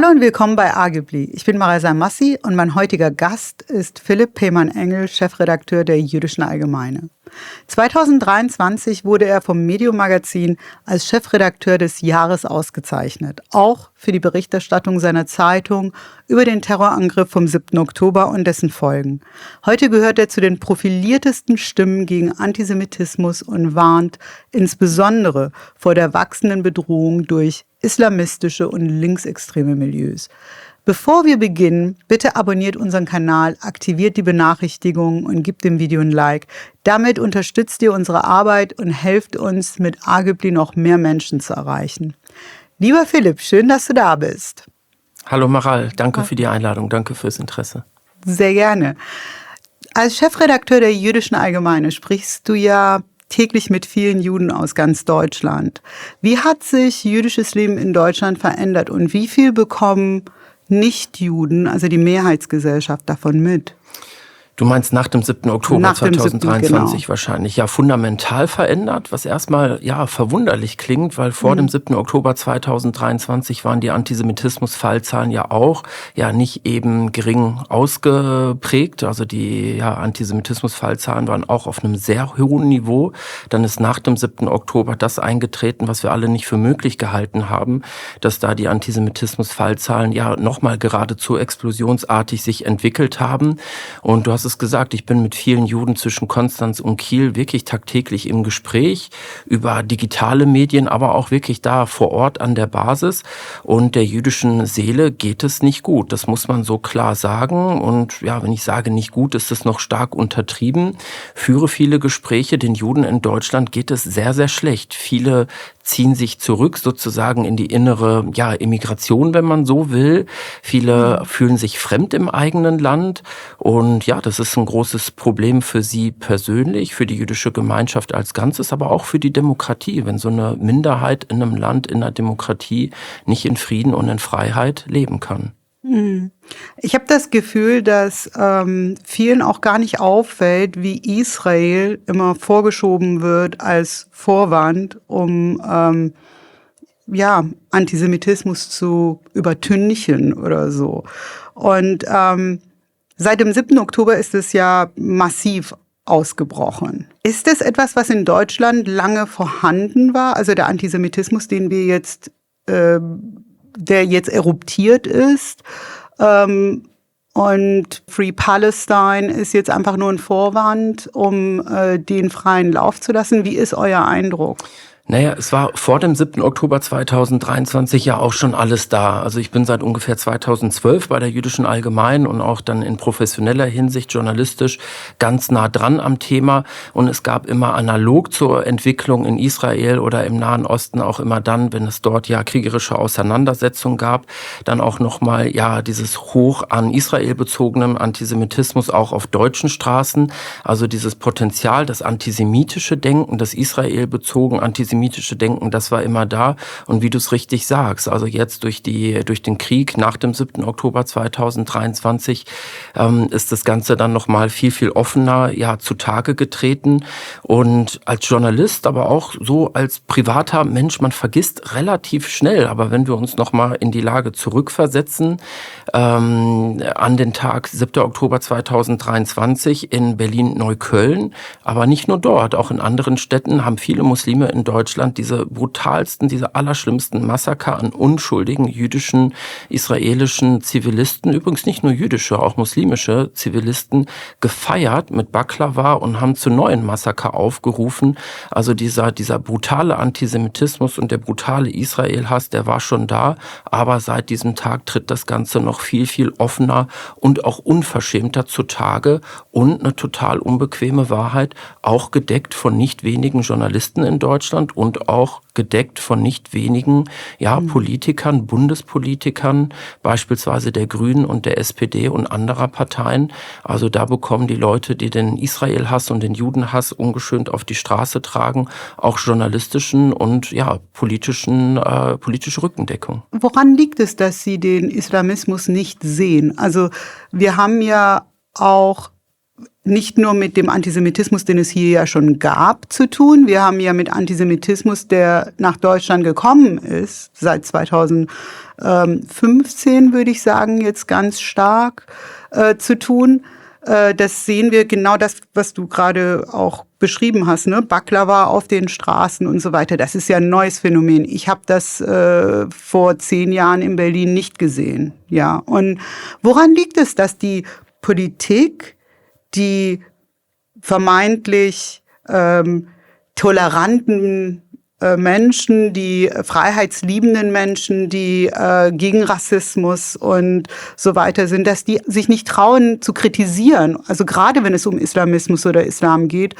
Hallo und willkommen bei Arguably. Ich bin Marisa Massi und mein heutiger Gast ist Philipp Pemann-Engel, Chefredakteur der Jüdischen Allgemeine. 2023 wurde er vom Medium-Magazin als Chefredakteur des Jahres ausgezeichnet, auch für die Berichterstattung seiner Zeitung über den Terrorangriff vom 7. Oktober und dessen Folgen. Heute gehört er zu den profiliertesten Stimmen gegen Antisemitismus und warnt insbesondere vor der wachsenden Bedrohung durch islamistische und linksextreme Milieus. Bevor wir beginnen, bitte abonniert unseren Kanal, aktiviert die Benachrichtigungen und gebt dem Video ein Like. Damit unterstützt ihr unsere Arbeit und helft uns, mit Arguably noch mehr Menschen zu erreichen. Lieber Philipp, schön, dass du da bist. Hallo Maral, danke für die Einladung, danke fürs Interesse. Sehr gerne. Als Chefredakteur der Jüdischen Allgemeine sprichst du ja täglich mit vielen Juden aus ganz Deutschland. Wie hat sich jüdisches Leben in Deutschland verändert und wie viel bekommen Nichtjuden, also die Mehrheitsgesellschaft, davon mit? Du meinst nach dem 7. Oktober Nach dem 2023 genau. Wahrscheinlich. Ja, fundamental verändert, was erstmal verwunderlich klingt, weil vor dem 7. Oktober 2023 waren die Antisemitismus-Fallzahlen ja auch nicht eben gering ausgeprägt. Also die Antisemitismus-Fallzahlen waren auch auf einem sehr hohen Niveau. Dann ist nach dem 7. Oktober das eingetreten, was wir alle nicht für möglich gehalten haben, dass da die Antisemitismus-Fallzahlen nochmal geradezu explosionsartig sich entwickelt haben. Und du hast es gesagt, ich bin mit vielen Juden zwischen Konstanz und Kiel wirklich tagtäglich im Gespräch über digitale Medien, aber auch wirklich da vor Ort an der Basis. Und der jüdischen Seele geht es nicht gut. Das muss man so klar sagen. Und wenn ich sage nicht gut, ist es noch stark untertrieben. Führe viele Gespräche. Den Juden in Deutschland geht es sehr, sehr schlecht. Viele ziehen sich zurück sozusagen in die innere Immigration, wenn man so will. Viele fühlen sich fremd im eigenen Land. Und das ist ein großes Problem für sie persönlich, für die jüdische Gemeinschaft als Ganzes, aber auch für die Demokratie, wenn so eine Minderheit in einem Land, in einer Demokratie nicht in Frieden und in Freiheit leben kann. Ich habe das Gefühl, dass vielen auch gar nicht auffällt, wie Israel immer vorgeschoben wird als Vorwand, um Antisemitismus zu übertünchen oder so. Und seit dem 7. Oktober ist es ja massiv ausgebrochen. Ist das etwas, was in Deutschland lange vorhanden war? Also der Antisemitismus, den wir jetzt, der jetzt eruptiert ist, und Free Palestine ist jetzt einfach nur ein Vorwand, um den freien Lauf zu lassen. Wie ist euer Eindruck? Naja, es war vor dem 7. Oktober 2023 ja auch schon alles da. Also ich bin seit ungefähr 2012 bei der Jüdischen Allgemeinen und auch dann in professioneller Hinsicht journalistisch ganz nah dran am Thema. Und es gab immer analog zur Entwicklung in Israel oder im Nahen Osten auch immer dann, wenn es dort kriegerische Auseinandersetzungen gab, dann auch nochmal dieses Hoch an Israel bezogenem Antisemitismus auch auf deutschen Straßen. Also dieses Potenzial, das antisemitische Denken, das Israel bezogen antisemitische Denken, das war immer da. Und wie du es richtig sagst, also jetzt durch den Krieg nach dem 7. Oktober 2023 ist das Ganze dann nochmal viel, viel offener zutage getreten. Und als Journalist, aber auch so als privater Mensch, man vergisst relativ schnell, aber wenn wir uns nochmal in die Lage zurückversetzen, an den Tag 7. Oktober 2023 in Berlin-Neukölln, aber nicht nur dort, auch in anderen Städten haben viele Muslime in Deutschland diese brutalsten, diese allerschlimmsten Massaker an unschuldigen jüdischen, israelischen Zivilisten, übrigens nicht nur jüdische, auch muslimische Zivilisten, gefeiert mit Baklava und haben zu neuen Massaker aufgerufen. Also dieser brutale Antisemitismus und der brutale Israel-Hass, der war schon da, aber seit diesem Tag tritt das Ganze noch viel, viel offener und auch unverschämter zutage und eine total unbequeme Wahrheit, auch gedeckt von nicht wenigen Journalisten in Deutschland und auch gedeckt von nicht wenigen Politikern, Bundespolitikern, beispielsweise der Grünen und der SPD und anderer Parteien. Also da bekommen die Leute, die den Israel-Hass und den Judenhass ungeschönt auf die Straße tragen, auch journalistischen und politische Rückendeckung. Woran liegt es, dass Sie den Islamismus nicht sehen? Also wir haben ja auch nicht nur mit dem Antisemitismus, den es hier ja schon gab, zu tun. Wir haben ja mit Antisemitismus, der nach Deutschland gekommen ist, seit 2015, würde ich sagen, jetzt ganz stark zu tun. Das sehen wir genau das, was du gerade auch beschrieben hast, ne? Baklava auf den Straßen und so weiter. Das ist ja ein neues Phänomen. Ich habe das vor 10 Jahren in Berlin nicht gesehen. Ja. Und woran liegt es, dass die Politik, die vermeintlich toleranten Menschen, die freiheitsliebenden Menschen, die gegen Rassismus und so weiter sind, dass die sich nicht trauen zu kritisieren. Also gerade wenn es um Islamismus oder Islam geht,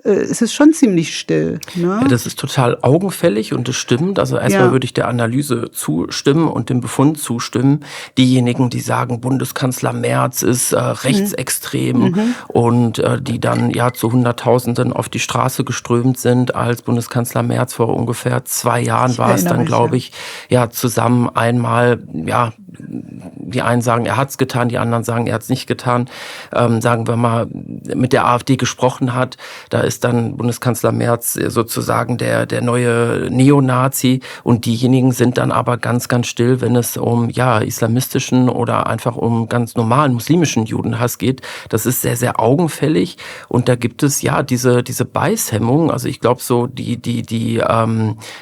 es ist schon ziemlich still. Ne? Ja, das ist total augenfällig und das stimmt. Also erstmal würde ich der Analyse zustimmen und dem Befund zustimmen. Diejenigen, die sagen, Bundeskanzler Merz ist rechtsextrem und die dann ja zu Hunderttausenden auf die Straße geströmt sind, als Bundeskanzler Merz vor ungefähr 2 Jahren war es dann, glaube ich, ja zusammen einmal, ja, die einen sagen, er hat's getan, die anderen sagen, er hat's nicht getan, sagen wir mal, mit der AfD gesprochen hat. Da ist dann Bundeskanzler Merz sozusagen der neue Neonazi und diejenigen sind dann aber ganz, ganz still, wenn es um ja islamistischen oder einfach um ganz normalen muslimischen Judenhass geht. Das ist sehr, sehr augenfällig und da gibt es ja diese Beißhemmung. Also ich glaube so die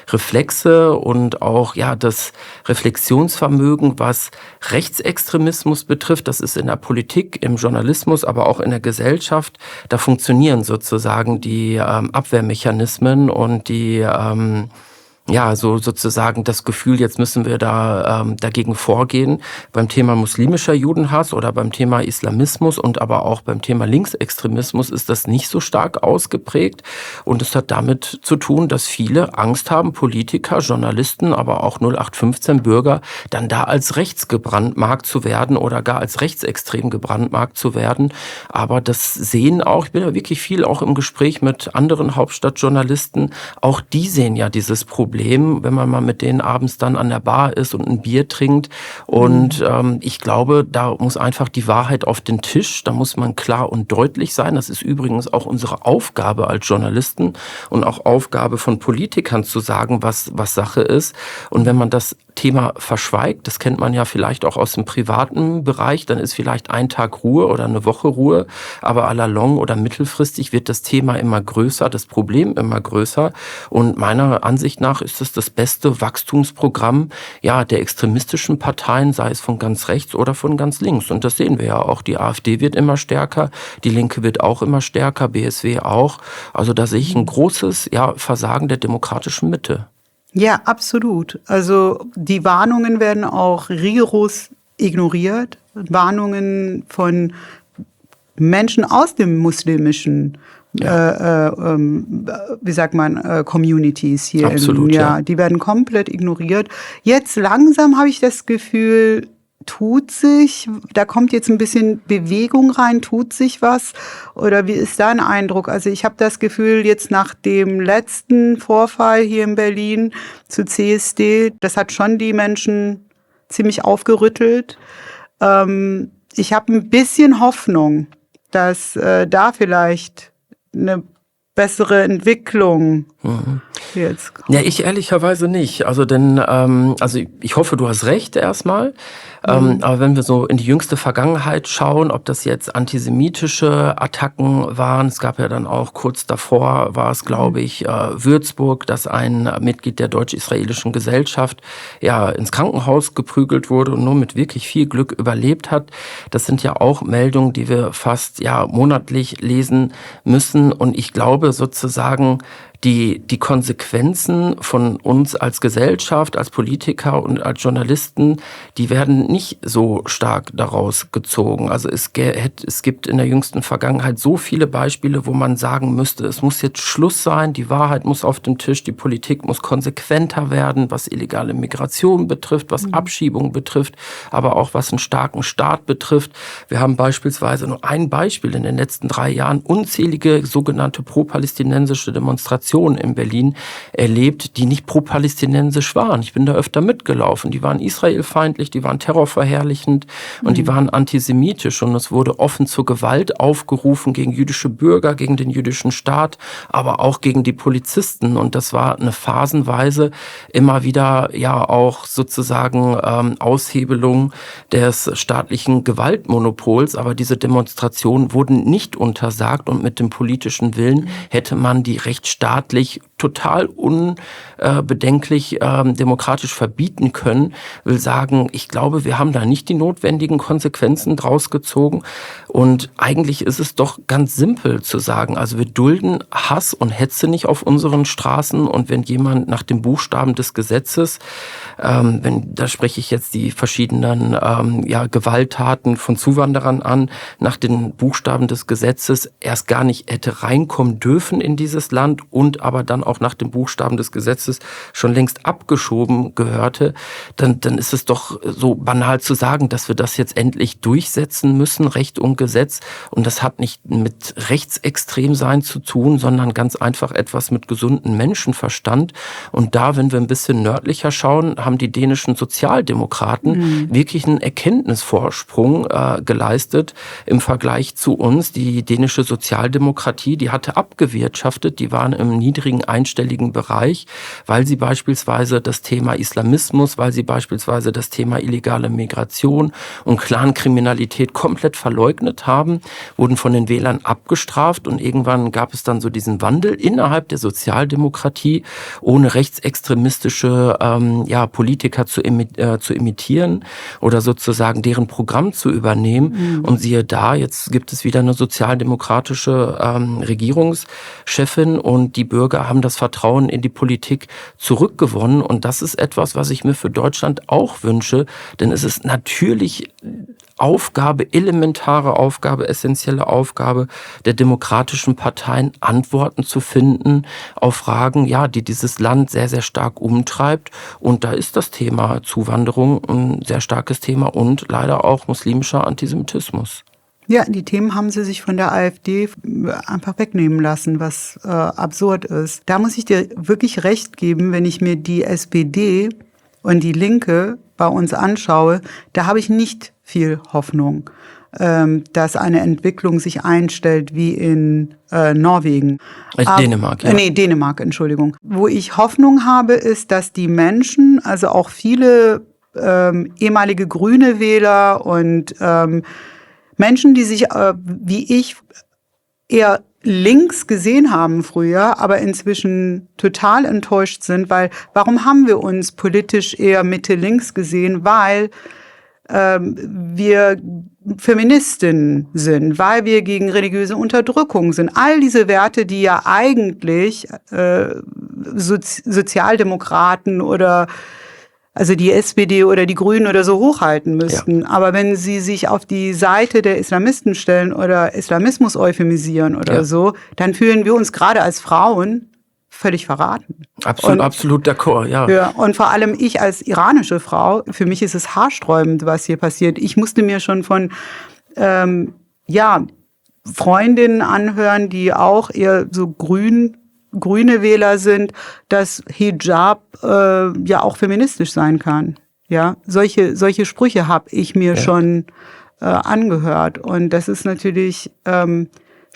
Reflexe und auch ja das Reflexionsvermögen, was Rechtsextremismus betrifft, das ist in der Politik, im Journalismus, aber auch in der Gesellschaft, da funktionieren sozusagen die Abwehrmechanismen und die ja, so sozusagen das Gefühl, jetzt müssen wir da dagegen vorgehen. Beim Thema muslimischer Judenhass oder beim Thema Islamismus und aber auch beim Thema Linksextremismus ist das nicht so stark ausgeprägt. Und es hat damit zu tun, dass viele Angst haben, Politiker, Journalisten, aber auch 0815 Bürger, dann da als rechts gebrandmarkt zu werden oder gar als rechtsextrem gebrandmarkt zu werden. Aber das sehen auch, ich bin ja wirklich viel auch im Gespräch mit anderen Hauptstadtjournalisten, auch die sehen ja dieses Problem, wenn man mal mit denen abends dann an der Bar ist und ein Bier trinkt. Und ich glaube, da muss einfach die Wahrheit auf den Tisch. Da muss man klar und deutlich sein. Das ist übrigens auch unsere Aufgabe als Journalisten und auch Aufgabe von Politikern zu sagen, was Sache ist. Und wenn man das Thema verschweigt, das kennt man ja vielleicht auch aus dem privaten Bereich, dann ist vielleicht ein Tag Ruhe oder eine Woche Ruhe, aber à la longue oder mittelfristig wird das Thema immer größer, das Problem immer größer und meiner Ansicht nach ist es das beste Wachstumsprogramm ja der extremistischen Parteien, sei es von ganz rechts oder von ganz links und das sehen wir ja auch, die AfD wird immer stärker, die Linke wird auch immer stärker, BSW auch, also da sehe ich ein großes Versagen der demokratischen Mitte. Ja, absolut. Also die Warnungen werden auch rigoros ignoriert. Warnungen von Menschen aus dem muslimischen, Communities hier. Absolut, Die werden komplett ignoriert. Jetzt langsam habe ich das Gefühl, da kommt jetzt ein bisschen Bewegung rein, tut sich was? Oder wie ist dein Eindruck? Also ich habe das Gefühl, jetzt nach dem letzten Vorfall hier in Berlin zu CSD, das hat schon die Menschen ziemlich aufgerüttelt. Ich habe ein bisschen Hoffnung, dass da vielleicht eine bessere Entwicklung jetzt kommt. Ja, ich ehrlicherweise nicht. Also denn, ich hoffe, du hast recht erstmal. Aber wenn wir so in die jüngste Vergangenheit schauen, ob das jetzt antisemitische Attacken waren, es gab ja dann auch kurz davor, war es, glaube ich, Würzburg, dass ein Mitglied der deutsch-israelischen Gesellschaft ja ins Krankenhaus geprügelt wurde und nur mit wirklich viel Glück überlebt hat. Das sind ja auch Meldungen, die wir fast monatlich lesen müssen. Und ich glaube sozusagen, die Konsequenzen von uns als Gesellschaft, als Politiker und als Journalisten, die werden nicht so stark daraus gezogen. Also es gibt in der jüngsten Vergangenheit so viele Beispiele, wo man sagen müsste, es muss jetzt Schluss sein, die Wahrheit muss auf den Tisch, die Politik muss konsequenter werden, was illegale Migration betrifft, was Abschiebung betrifft, aber auch was einen starken Staat betrifft. Wir haben beispielsweise nur ein Beispiel in den letzten 3 Jahren, unzählige sogenannte pro-palästinensische Demonstrationen Demonstrationen in Berlin erlebt, die nicht pro-palästinensisch waren. Ich bin da öfter mitgelaufen. Die waren israelfeindlich, die waren terrorverherrlichend und die waren antisemitisch. Und es wurde offen zur Gewalt aufgerufen gegen jüdische Bürger, gegen den jüdischen Staat, aber auch gegen die Polizisten. Und das war eine phasenweise immer wieder ja auch sozusagen Aushebelung des staatlichen Gewaltmonopols. Aber diese Demonstrationen wurden nicht untersagt und mit dem politischen Willen hätte man die rechtsstaatlich total unbedenklich demokratisch verbieten können. Will sagen, ich glaube, wir haben da nicht die notwendigen Konsequenzen draus gezogen. Und eigentlich ist es doch ganz simpel zu sagen, also wir dulden Hass und Hetze nicht auf unseren Straßen. Und wenn jemand nach dem Buchstaben des Gesetzes, da spreche ich jetzt die verschiedenen Gewalttaten von Zuwanderern an, nach den Buchstaben des Gesetzes erst gar nicht hätte reinkommen dürfen in dieses Land und aber dann auch nach dem Buchstaben des Gesetzes schon längst abgeschoben gehörte, dann ist es doch so banal zu sagen, dass wir das jetzt endlich durchsetzen müssen, Recht und Gesetz. Und das hat nicht mit Rechtsextremsein zu tun, sondern ganz einfach etwas mit gesundem Menschenverstand. Und da, wenn wir ein bisschen nördlicher schauen, haben die dänischen Sozialdemokraten wirklich einen Erkenntnisvorsprung geleistet im Vergleich zu uns. Die dänische Sozialdemokratie, die hatte abgewirtschaftet, die waren im niedrigen einstelligen Bereich, weil sie beispielsweise das Thema Islamismus, weil sie beispielsweise das Thema illegale Migration und Clankriminalität komplett verleugnet haben, wurden von den Wählern abgestraft und irgendwann gab es dann so diesen Wandel innerhalb der Sozialdemokratie, ohne rechtsextremistische Politiker zu imitieren oder sozusagen deren Programm zu übernehmen. Und siehe da, jetzt gibt es wieder eine sozialdemokratische Regierungschefin und die Bürger haben das Vertrauen in die Politik zurückgewonnen. Und das ist etwas, was ich mir für Deutschland auch wünsche, denn es ist natürlich Aufgabe, elementare Aufgabe, essentielle Aufgabe der demokratischen Parteien, Antworten zu finden auf Fragen, ja, die dieses Land sehr, sehr stark umtreibt. Und da ist das Thema Zuwanderung ein sehr starkes Thema und leider auch muslimischer Antisemitismus. Ja, die Themen haben sie sich von der AfD einfach wegnehmen lassen, was absurd ist. Da muss ich dir wirklich recht geben, wenn ich mir die SPD und die Linke bei uns anschaue, da habe ich nicht viel Hoffnung, dass eine Entwicklung sich einstellt wie in Norwegen. Dänemark, ja. Nee, Dänemark, Entschuldigung. Wo ich Hoffnung habe, ist, dass die Menschen, also auch viele ehemalige grüne Wähler und Menschen, die sich, wie ich, eher links gesehen haben früher, aber inzwischen total enttäuscht sind, weil warum haben wir uns politisch eher Mitte-links gesehen? Weil wir Feministinnen sind, weil wir gegen religiöse Unterdrückung sind. All diese Werte, die ja eigentlich Sozialdemokraten oder also die SPD oder die Grünen oder so hochhalten müssten. Ja. Aber wenn sie sich auf die Seite der Islamisten stellen oder Islamismus euphemisieren oder so, dann fühlen wir uns gerade als Frauen völlig verraten. Absolut d'accord, ja. Ja. Und vor allem ich als iranische Frau, für mich ist es haarsträubend, was hier passiert. Ich musste mir schon von Freundinnen anhören, die auch eher so grüne Wähler sind, dass Hijab ja auch feministisch sein kann. Ja, solche Sprüche habe ich mir schon angehört. Und das ist natürlich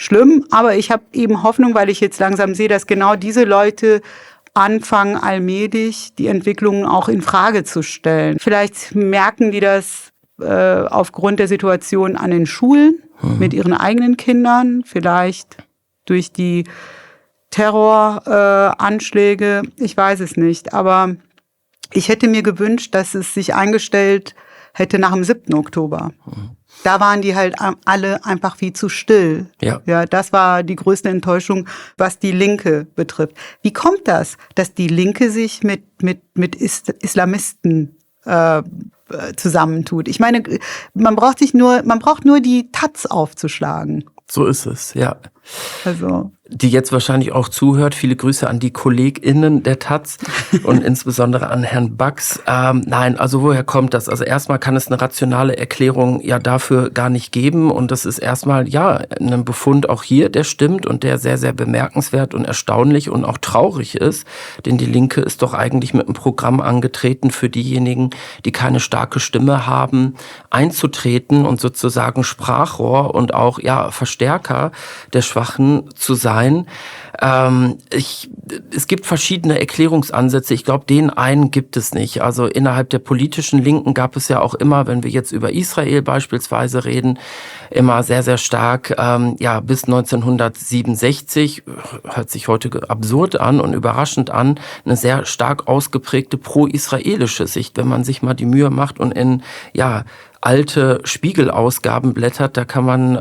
schlimm, aber ich habe eben Hoffnung, weil ich jetzt langsam sehe, dass genau diese Leute anfangen, allmählich die Entwicklungen auch in Frage zu stellen. Vielleicht merken die das aufgrund der Situation an den Schulen mit ihren eigenen Kindern, vielleicht durch die Terroranschläge, ich weiß es nicht. Aber ich hätte mir gewünscht, dass es sich eingestellt hätte nach dem 7. Oktober. Da waren die halt alle einfach viel zu still. Ja, das war die größte Enttäuschung, was die Linke betrifft. Wie kommt das, dass die Linke sich mit Islamisten zusammentut? Ich meine, man braucht nur die Taz aufzuschlagen. So ist es, ja. Also die jetzt wahrscheinlich auch zuhört. Viele Grüße an die KollegInnen der Taz und insbesondere an Herrn Bax. Nein, also woher kommt das? Also erstmal kann es eine rationale Erklärung ja dafür gar nicht geben und das ist erstmal ja ein Befund auch hier, der stimmt und der sehr, sehr bemerkenswert und erstaunlich und auch traurig ist, denn die Linke ist doch eigentlich mit einem Programm angetreten für diejenigen, die keine starke Stimme haben, einzutreten und sozusagen Sprachrohr und auch ja Verstärker der Schwachen zu sein. Es gibt verschiedene Erklärungsansätze. Ich glaube, den einen gibt es nicht. Also innerhalb der politischen Linken gab es ja auch immer, wenn wir jetzt über Israel beispielsweise reden, immer sehr, sehr stark, bis 1967, hört sich heute absurd an und überraschend an, eine sehr stark ausgeprägte pro-israelische Sicht. Wenn man sich mal die Mühe macht und in, alte Spiegelausgaben blättert, da kann man,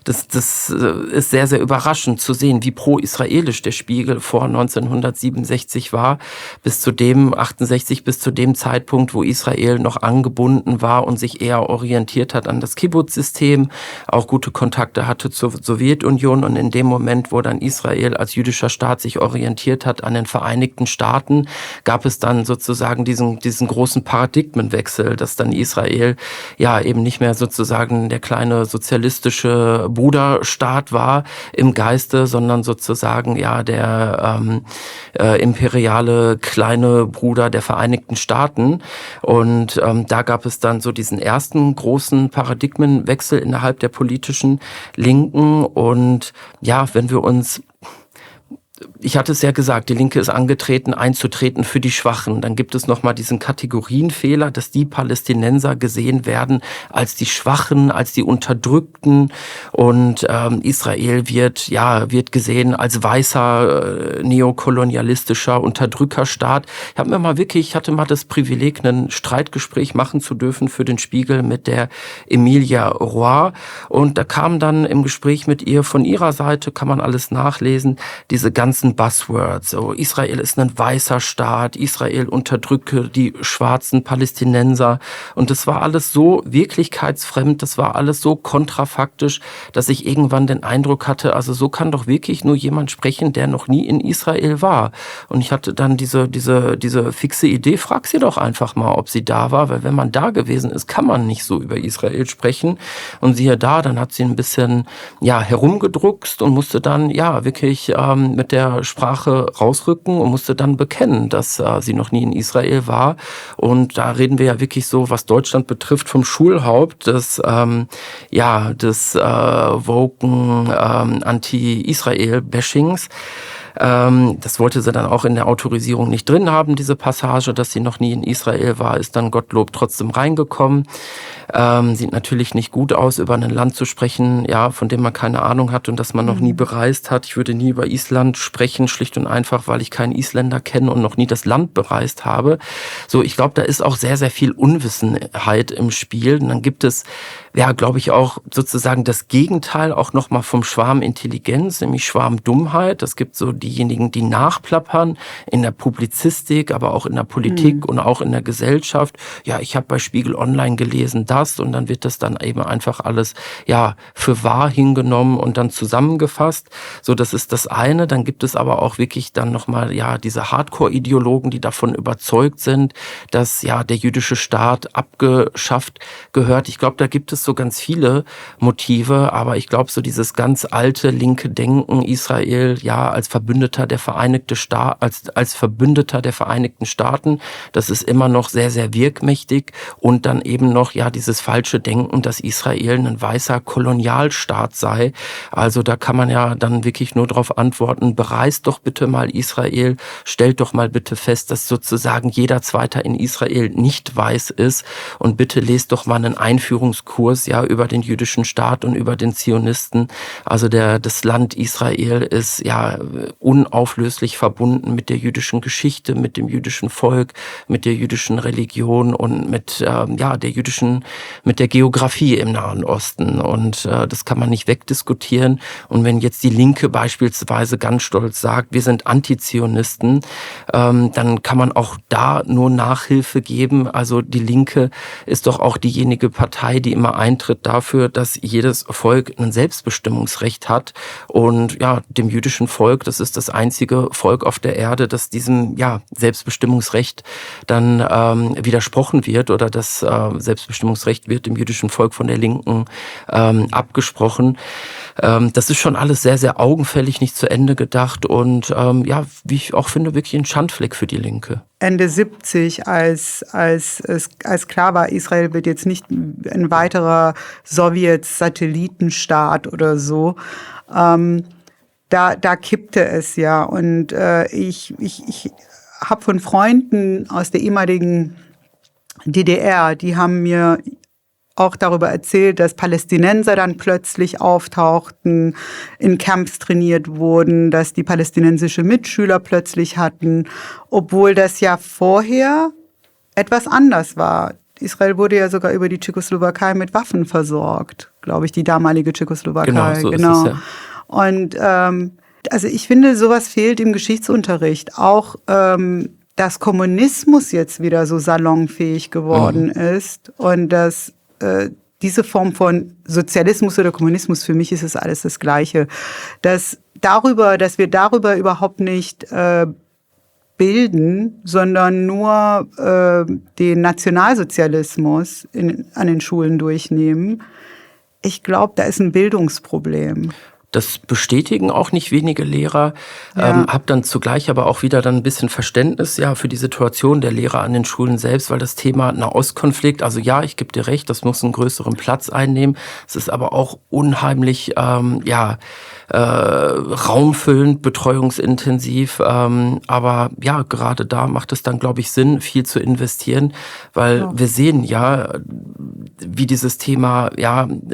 das ist sehr, sehr überraschend zu sehen, wie pro-israelisch der Spiegel vor 1967 war, bis zu dem 68, bis zu dem Zeitpunkt, wo Israel noch angebunden war und sich eher orientiert hat an das Kibbutz-System, auch gute Kontakte hatte zur Sowjetunion und in dem Moment, wo dann Israel als jüdischer Staat sich orientiert hat an den Vereinigten Staaten, gab es dann sozusagen diesen großen Paradigmenwechsel, dass dann Israel ja eben nicht mehr sozusagen der kleine sozialistische Bruderstaat war im Geiste, sondern sozusagen ja der imperiale kleine Bruder der Vereinigten Staaten. Und da gab es dann so diesen ersten großen Paradigmenwechsel innerhalb der politischen Linken. Und ja, wenn wir uns ich hatte es ja gesagt, die Linke ist angetreten, einzutreten für die Schwachen. Dann gibt es nochmal diesen Kategorienfehler, dass die Palästinenser gesehen werden als die Schwachen, als die Unterdrückten. Und Israel wird gesehen als weißer, neokolonialistischer Unterdrückerstaat. Ich hatte mal das Privileg, ein Streitgespräch machen zu dürfen für den Spiegel mit der Emilia Roy. Und da kam dann im Gespräch mit ihr, von ihrer Seite, kann man alles nachlesen, diese ganzen Buzzwords. So, Israel ist ein weißer Staat, Israel unterdrücke die schwarzen Palästinenser. Und das war alles so wirklichkeitsfremd, das war alles so kontrafaktisch, dass ich irgendwann den Eindruck hatte, also so kann doch wirklich nur jemand sprechen, der noch nie in Israel war. Und ich hatte dann diese fixe Idee, frag sie doch einfach mal, ob sie da war, weil wenn man da gewesen ist, kann man nicht so über Israel sprechen. Und siehe da, dann hat sie ein bisschen herumgedruckst und musste dann wirklich mit der Sprache rausrücken und musste dann bekennen, dass sie noch nie in Israel war. Und da reden wir ja wirklich so, was Deutschland betrifft, vom Schulhaupt des woken Anti-Israel-Bashings. Das wollte sie dann auch in der Autorisierung nicht drin haben, diese Passage, dass sie noch nie in Israel war, ist dann Gottlob trotzdem reingekommen. Sieht natürlich nicht gut aus, über ein Land zu sprechen, von dem man keine Ahnung hat und das man noch nie bereist hat. Ich würde nie über Island sprechen, schlicht und einfach, weil ich keinen Isländer kenne und noch nie das Land bereist habe. So, ich glaube, da ist auch sehr, sehr viel Unwissenheit im Spiel. Und dann gibt es, glaube ich, auch sozusagen das Gegenteil auch nochmal vom Schwarmintelligenz, nämlich Schwarmdummheit. Das gibt so diejenigen, die nachplappern in der Publizistik, aber auch in der Politik und auch in der Gesellschaft. Ja, ich habe bei Spiegel Online gelesen das und dann wird das dann eben einfach alles für wahr hingenommen und dann zusammengefasst. So, das ist das eine. Dann gibt es aber auch wirklich dann nochmal diese Hardcore-Ideologen, die davon überzeugt sind, dass der jüdische Staat abgeschafft gehört. Ich glaube, da gibt es so ganz viele Motive, aber ich glaube, so dieses ganz alte linke Denken, Israel als Verbündeter der Vereinigten Staaten, das ist immer noch sehr, sehr wirkmächtig und dann eben noch dieses falsche Denken, dass Israel ein weißer Kolonialstaat sei. Also da kann man dann wirklich nur darauf antworten, bereist doch bitte mal Israel, stellt doch mal bitte fest, dass sozusagen jeder Zweite in Israel nicht weiß ist und bitte lest doch mal einen Einführungskurs über den jüdischen Staat und über den Zionisten. Also das Land Israel ist unauflöslich verbunden mit der jüdischen Geschichte, mit dem jüdischen Volk, mit der jüdischen Religion und mit der Geografie im Nahen Osten. Und das kann man nicht wegdiskutieren. Und wenn jetzt die Linke beispielsweise ganz stolz sagt, wir sind Antizionisten, dann kann man auch da nur Nachhilfe geben. Also die Linke ist doch auch diejenige Partei, die immer eintritt dafür, dass jedes Volk ein Selbstbestimmungsrecht hat. Und ja, dem jüdischen Volk, das ist das einzige Volk auf der Erde, das diesem Selbstbestimmungsrecht dann widersprochen wird, oder das Selbstbestimmungsrecht wird dem jüdischen Volk von der Linken abgesprochen. Das ist schon alles sehr, sehr augenfällig, nicht zu Ende gedacht und wie ich auch finde, wirklich ein Schandfleck für die Linke. Ende 70, als klar war, Israel wird jetzt nicht ein weiterer Sowjet-Satellitenstaat oder so, da kippte es ja. Und ich habe von Freunden aus der ehemaligen DDR, die haben mir auch darüber erzählt, dass Palästinenser dann plötzlich auftauchten, in Camps trainiert wurden, dass die palästinensische Mitschüler plötzlich hatten, obwohl das ja vorher etwas anders war. Israel wurde ja sogar über die Tschechoslowakei mit Waffen versorgt, glaube ich, die damalige Tschechoslowakei. Genau, so ist es, ja. Und also ich finde, sowas fehlt im Geschichtsunterricht. Auch dass Kommunismus jetzt wieder so salonfähig geworden ist und dass diese Form von Sozialismus oder Kommunismus, für mich ist es alles das Gleiche, dass wir darüber überhaupt nicht bilden, sondern nur den Nationalsozialismus an den Schulen durchnehmen. Ich glaube, da ist ein Bildungsproblem. Das bestätigen auch nicht wenige Lehrer. Hab dann zugleich aber auch wieder dann ein bisschen Verständnis für die Situation der Lehrer an den Schulen selbst, weil das Thema Nahostkonflikt, also ja, ich gebe dir recht, das muss einen größeren Platz einnehmen. Es ist aber auch unheimlich raumfüllend, betreuungsintensiv. Aber ja, gerade da macht es dann, glaube ich, Sinn, viel zu investieren, weil wir sehen wie dieses Thema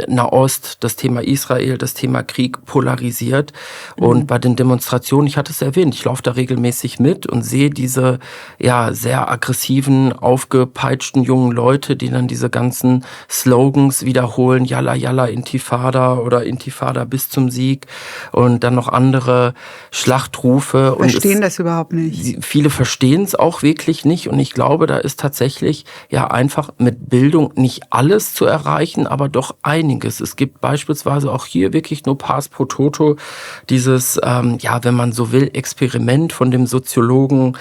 Nahost, das Thema Israel, das Thema Krieg polarisiert. Und bei den Demonstrationen, ich hatte es erwähnt, ich laufe da regelmäßig mit und sehe diese sehr aggressiven, aufgepeitschten jungen Leute, die dann diese ganzen Slogans wiederholen, Yalla, Yalla, Intifada oder Intifada bis zum Sieg und dann noch andere Schlachtrufe. Verstehen das überhaupt nicht. Viele verstehen es auch wirklich nicht und ich glaube, da ist tatsächlich einfach mit Bildung nicht alles zu erreichen, aber doch einiges. Es gibt beispielsweise auch hier wirklich nur Pars pro Toto dieses, wenn man so will, Experiment von dem Soziologen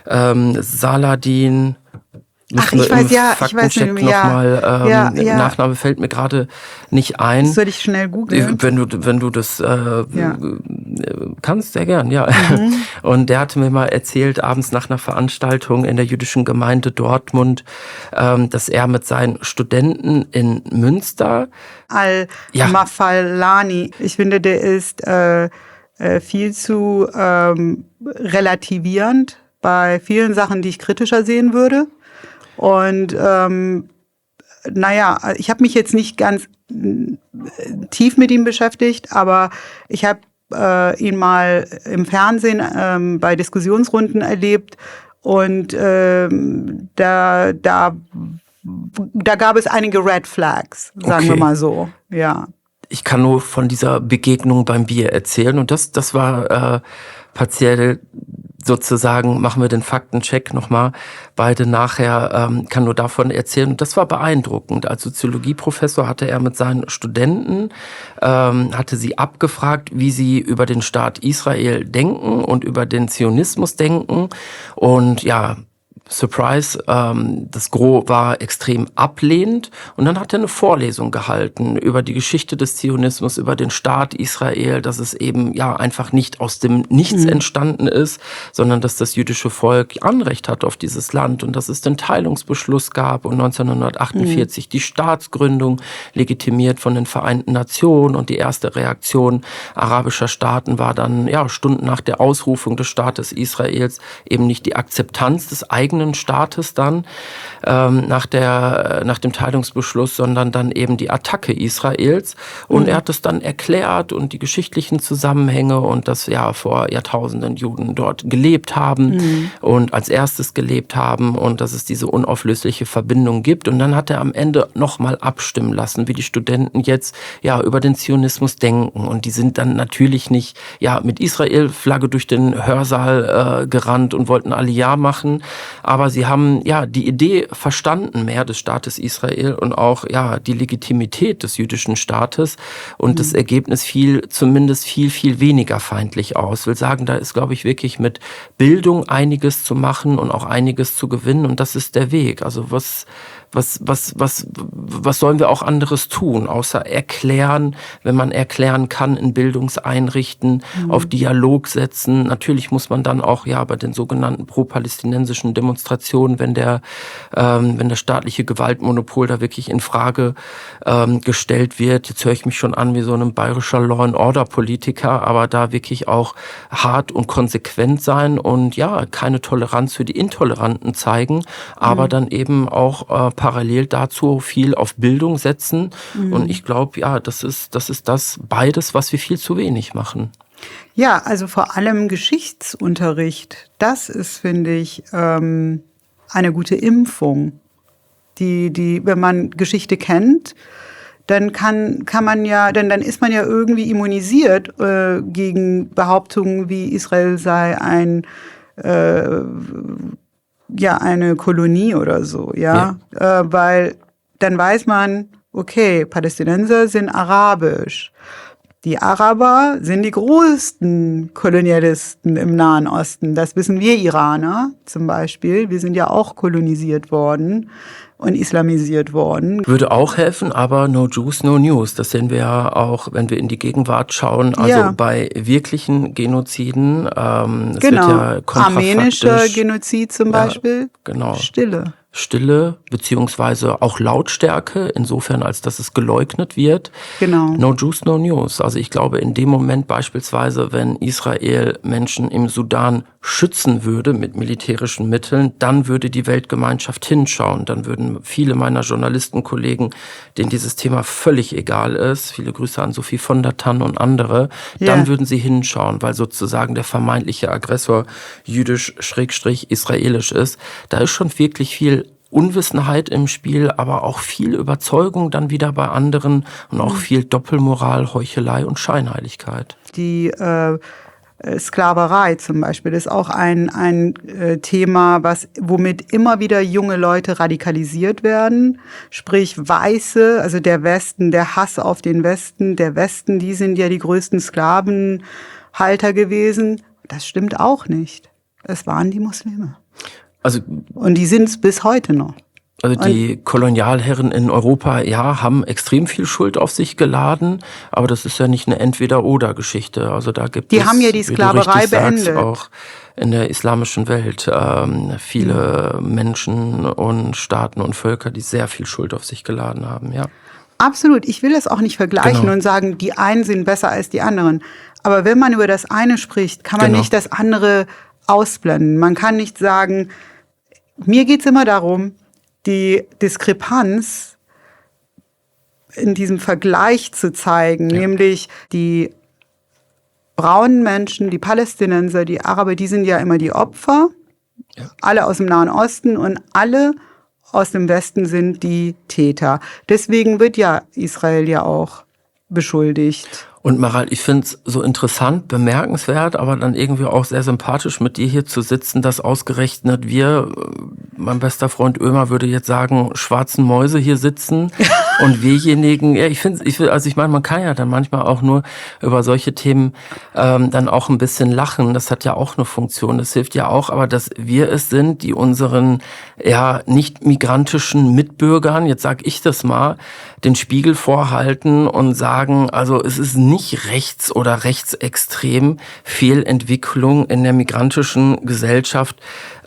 Saladin. Ach, ich weiß nicht mehr. Nachname fällt mir gerade nicht ein. Das soll ich schnell googeln? Wenn du das kannst, sehr gern, ja. Und der hatte mir mal erzählt, abends nach einer Veranstaltung in der jüdischen Gemeinde Dortmund, dass er mit seinen Studenten in Münster Al-Mafalani, ich finde, der ist viel zu relativierend bei vielen Sachen, die ich kritischer sehen würde. Und ich habe mich jetzt nicht ganz tief mit ihm beschäftigt, aber ich habe ihn mal im Fernsehen bei Diskussionsrunden erlebt und da gab es einige Red Flags, sagen wir mal so, ja. Ich kann nur von dieser Begegnung beim Bier erzählen und das war partiell sozusagen, machen wir den Faktencheck nochmal, beide nachher, kann nur davon erzählen. Und das war beeindruckend. Als Soziologieprofessor hatte er mit seinen Studenten, hatte sie abgefragt, wie sie über den Staat Israel denken und über den Zionismus denken. Und Surprise, das Gros war extrem ablehnend und dann hat er eine Vorlesung gehalten über die Geschichte des Zionismus, über den Staat Israel, dass es eben einfach nicht aus dem Nichts entstanden ist, sondern dass das jüdische Volk Anrecht hat auf dieses Land und dass es den Teilungsbeschluss gab und 1948 die Staatsgründung legitimiert von den Vereinten Nationen und die erste Reaktion arabischer Staaten war dann Stunden nach der Ausrufung des Staates Israels eben nicht die Akzeptanz des eigenen Staates dann nach dem Teilungsbeschluss, sondern dann eben die Attacke Israels. Und er hat es dann erklärt und die geschichtlichen Zusammenhänge und dass vor Jahrtausenden Juden dort gelebt haben und als erstes gelebt haben und dass es diese unauflösliche Verbindung gibt. Und dann hat er am Ende nochmal abstimmen lassen, wie die Studenten jetzt über den Zionismus denken. Und die sind dann natürlich nicht mit Israel-Flagge durch den Hörsaal gerannt und wollten Aliyah machen. aber sie haben ja die Idee verstanden mehr des Staates Israel und auch ja die Legitimität des jüdischen Staates und das Ergebnis fiel zumindest viel weniger feindlich aus. Ich will sagen, da ist, glaube ich, wirklich mit Bildung einiges zu machen und auch einiges zu gewinnen und das ist der Weg. Also was sollen wir auch anderes tun, außer erklären, wenn man erklären kann, in Bildungseinrichten, auf Dialog setzen. Natürlich muss man dann auch ja bei den sogenannten pro-palästinensischen Demonstrationen, wenn das staatliche Gewaltmonopol da wirklich in Frage gestellt wird. Jetzt höre ich mich schon an wie so ein bayerischer Law-and-Order-Politiker, aber da wirklich auch hart und konsequent sein und ja, keine Toleranz für die Intoleranten zeigen, aber dann eben auch parallel dazu viel auf Bildung setzen. Und ich glaube, ja, das ist das beides, was wir viel zu wenig machen. Ja, also vor allem Geschichtsunterricht, das ist, finde ich, eine gute Impfung. Die, wenn man Geschichte kennt, dann kann man ja, dann ist man ja irgendwie immunisiert gegen Behauptungen wie Israel sei eine Kolonie oder so, weil dann weiß man, okay, Palästinenser sind arabisch. Die Araber sind die größten Kolonialisten im Nahen Osten. Das wissen wir Iraner zum Beispiel. Wir sind ja auch kolonisiert worden und islamisiert worden. Würde auch helfen, aber no Jews, no news. Das sehen wir ja auch, wenn wir in die Gegenwart schauen. Also bei wirklichen Genoziden, es wird ja kontrafaktisch. Armenischer Genozid zum Beispiel, Stille, beziehungsweise auch Lautstärke, insofern, als dass es geleugnet wird. Genau. No Jews, no news. Also ich glaube, in dem Moment beispielsweise, wenn Israel Menschen im Sudan schützen würde mit militärischen Mitteln, dann würde die Weltgemeinschaft hinschauen. Dann würden viele meiner Journalistenkollegen, denen dieses Thema völlig egal ist, viele Grüße an Sophie von der Tann und andere, dann würden sie hinschauen, weil sozusagen der vermeintliche Aggressor jüdisch/israelisch ist. Da ist schon wirklich viel Unwissenheit im Spiel, aber auch viel Überzeugung dann wieder bei anderen und auch viel Doppelmoral, Heuchelei und Scheinheiligkeit. Die Sklaverei zum Beispiel ist auch ein Thema, womit immer wieder junge Leute radikalisiert werden. Sprich Weiße, also der Westen, der Hass auf den Westen, der Westen, die sind ja die größten Sklavenhalter gewesen. Das stimmt auch nicht. Es waren die Muslime. Und die sind es bis heute noch. Also die Kolonialherren in Europa, haben extrem viel Schuld auf sich geladen, aber das ist ja nicht eine Entweder-oder-Geschichte. Also da gibt es, haben ja die Sklaverei beendet. Auch in der islamischen Welt viele Menschen und Staaten und Völker, die sehr viel Schuld auf sich geladen haben, Absolut. Ich will das auch nicht vergleichen und sagen, die einen sind besser als die anderen. Aber wenn man über das eine spricht, kann man nicht das andere ausblenden. Man kann nicht sagen, mir geht's immer darum, die Diskrepanz in diesem Vergleich zu zeigen, nämlich die braunen Menschen, die Palästinenser, die Araber, die sind ja immer die Opfer, alle aus dem Nahen Osten und alle aus dem Westen sind die Täter. Deswegen wird ja Israel ja auch beschuldigt. Und Maral, ich finde es so interessant, bemerkenswert, aber dann irgendwie auch sehr sympathisch, mit dir hier zu sitzen, dass ausgerechnet wir, mein bester Freund Ömer würde jetzt sagen, schwarzen Mäuse hier sitzen und wirjenigen, ich meine, man kann ja dann manchmal auch nur über solche Themen dann auch ein bisschen lachen, das hat ja auch eine Funktion, das hilft ja auch, aber dass wir es sind, die unseren nicht migrantischen Mitbürgern, jetzt sag ich das mal, den Spiegel vorhalten und sagen, also es ist nicht rechts oder rechtsextrem Fehlentwicklung in der migrantischen Gesellschaft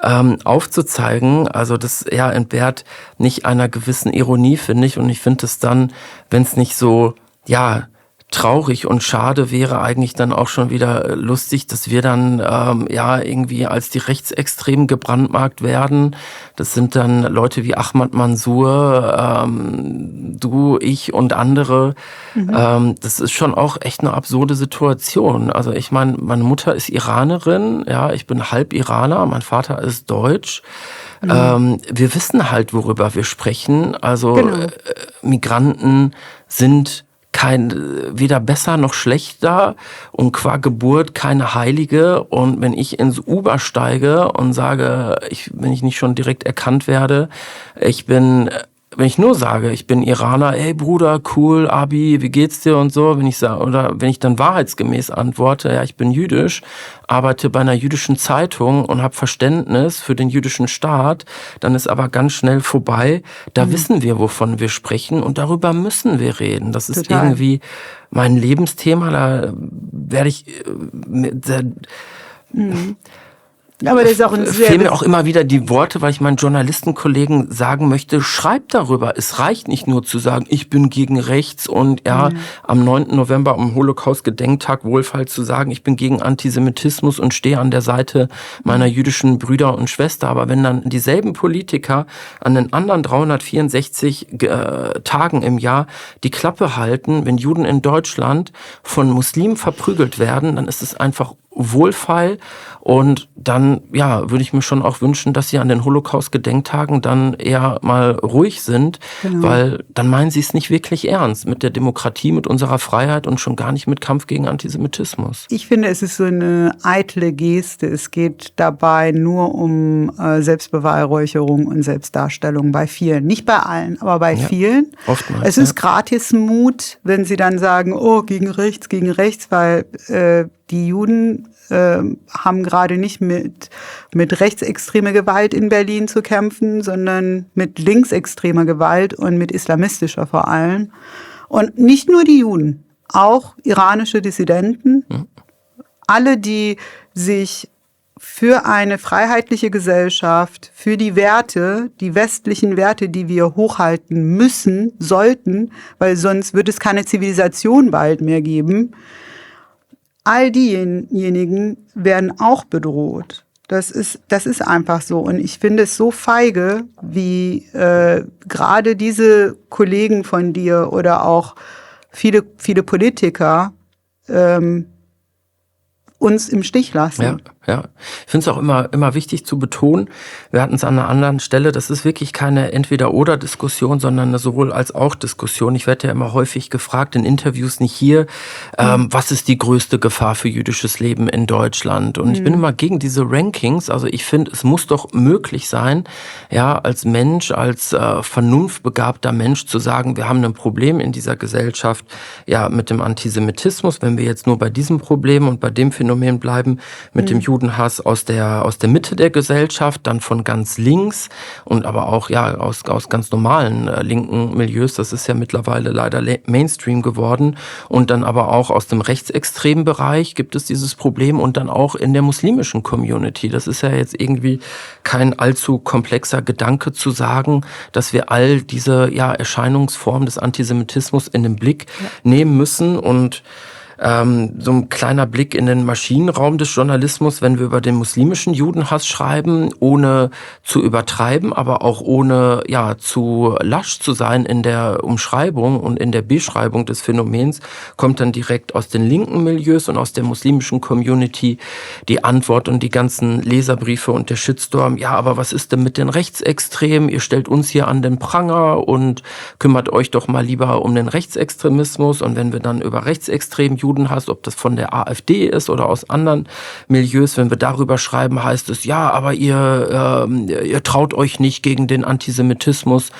aufzuzeigen. Also das entbehrt nicht einer gewissen Ironie, finde ich. Und ich finde es dann, wenn es nicht so, traurig und schade wäre, eigentlich dann auch schon wieder lustig, dass wir dann irgendwie als die Rechtsextremen gebrandmarkt werden. Das sind dann Leute wie Ahmad Mansour, du, ich und andere. Das ist schon auch echt eine absurde Situation. Also ich meine, meine Mutter ist Iranerin, ich bin halb Iraner, mein Vater ist deutsch. Wir wissen halt, worüber wir sprechen. Also Migranten sind weder besser noch schlechter und qua Geburt keine Heilige. Und wenn ich ins Uber steige und sage, wenn ich nicht schon direkt erkannt werde, wenn ich nur sage, ich bin Iraner, hey Bruder, cool, Abi, wie geht's dir und so, wenn ich dann wahrheitsgemäß antworte, ja, ich bin jüdisch, arbeite bei einer jüdischen Zeitung und habe Verständnis für den jüdischen Staat, dann ist aber ganz schnell vorbei. Da wissen wir, wovon wir sprechen und darüber müssen wir reden. Das ist irgendwie mein Lebensthema, da werde ich Aber das ist auch fehlen mir auch immer wieder die Worte, weil ich meinen Journalistenkollegen sagen möchte, schreibt darüber. Es reicht nicht nur zu sagen, ich bin gegen rechts und am 9. November am Holocaust-Gedenktag wohlfeil zu sagen, ich bin gegen Antisemitismus und stehe an der Seite meiner jüdischen Brüder und Schwester. Aber wenn dann dieselben Politiker an den anderen 364 Tagen im Jahr die Klappe halten, wenn Juden in Deutschland von Muslimen verprügelt werden, dann ist es einfach wohlfeil. Und dann, würde ich mir schon auch wünschen, dass sie an den Holocaust-Gedenktagen dann eher mal ruhig sind, weil dann meinen sie es nicht wirklich ernst mit der Demokratie, mit unserer Freiheit und schon gar nicht mit Kampf gegen Antisemitismus. Ich finde, es ist so eine eitle Geste. Es geht dabei nur um Selbstbeweihräucherung und Selbstdarstellung bei vielen. Nicht bei allen, aber bei vielen. Oftmals, es ist Gratismut, wenn sie dann sagen, oh, gegen rechts, weil die Juden haben gerade nicht mit rechtsextremer Gewalt in Berlin zu kämpfen, sondern mit linksextremer Gewalt und mit islamistischer vor allem. Und nicht nur die Juden, auch iranische Dissidenten, alle, die sich für eine freiheitliche Gesellschaft, für die Werte, die westlichen Werte, die wir hochhalten müssen, sollten, weil sonst wird es keine Zivilisation bald mehr geben. All diejenigen werden auch bedroht. Das ist einfach so. Und ich finde es so feige, wie gerade diese Kollegen von dir oder auch viele Politiker uns im Stich lassen. Ja. Ich finde es auch immer wichtig zu betonen, wir hatten es an einer anderen Stelle, das ist wirklich keine Entweder-oder-Diskussion, sondern eine Sowohl-als-auch-Diskussion. Ich werde ja immer häufig gefragt, in Interviews nicht hier, was ist die größte Gefahr für jüdisches Leben in Deutschland? Und ich bin immer gegen diese Rankings. Also ich finde, es muss doch möglich sein, als Mensch, als vernunftbegabter Mensch zu sagen, wir haben ein Problem in dieser Gesellschaft, mit dem Antisemitismus. Wenn wir jetzt nur bei diesem Problem und bei dem Phänomen bleiben, mit dem Judenhass aus der Mitte der Gesellschaft, dann von ganz links und aber auch aus ganz normalen linken Milieus, das ist ja mittlerweile leider Mainstream geworden, und dann aber auch aus dem rechtsextremen Bereich gibt es dieses Problem und dann auch in der muslimischen Community. Das ist ja jetzt irgendwie kein allzu komplexer Gedanke zu sagen, dass wir all diese Erscheinungsformen des Antisemitismus in den Blick nehmen müssen. Und so ein kleiner Blick in den Maschinenraum des Journalismus, wenn wir über den muslimischen Judenhass schreiben, ohne zu übertreiben, aber auch ohne zu lasch zu sein in der Umschreibung und in der Beschreibung des Phänomens, kommt dann direkt aus den linken Milieus und aus der muslimischen Community die Antwort und die ganzen Leserbriefe und der Shitstorm. Ja, aber was ist denn mit den Rechtsextremen? Ihr stellt uns hier an den Pranger und kümmert euch doch mal lieber um den Rechtsextremismus. Und wenn wir dann über rechtsextremen Judenhass, ob das von der AfD ist oder aus anderen Milieus, wenn wir darüber schreiben, heißt es, aber ihr traut euch nicht gegen den Antisemitismus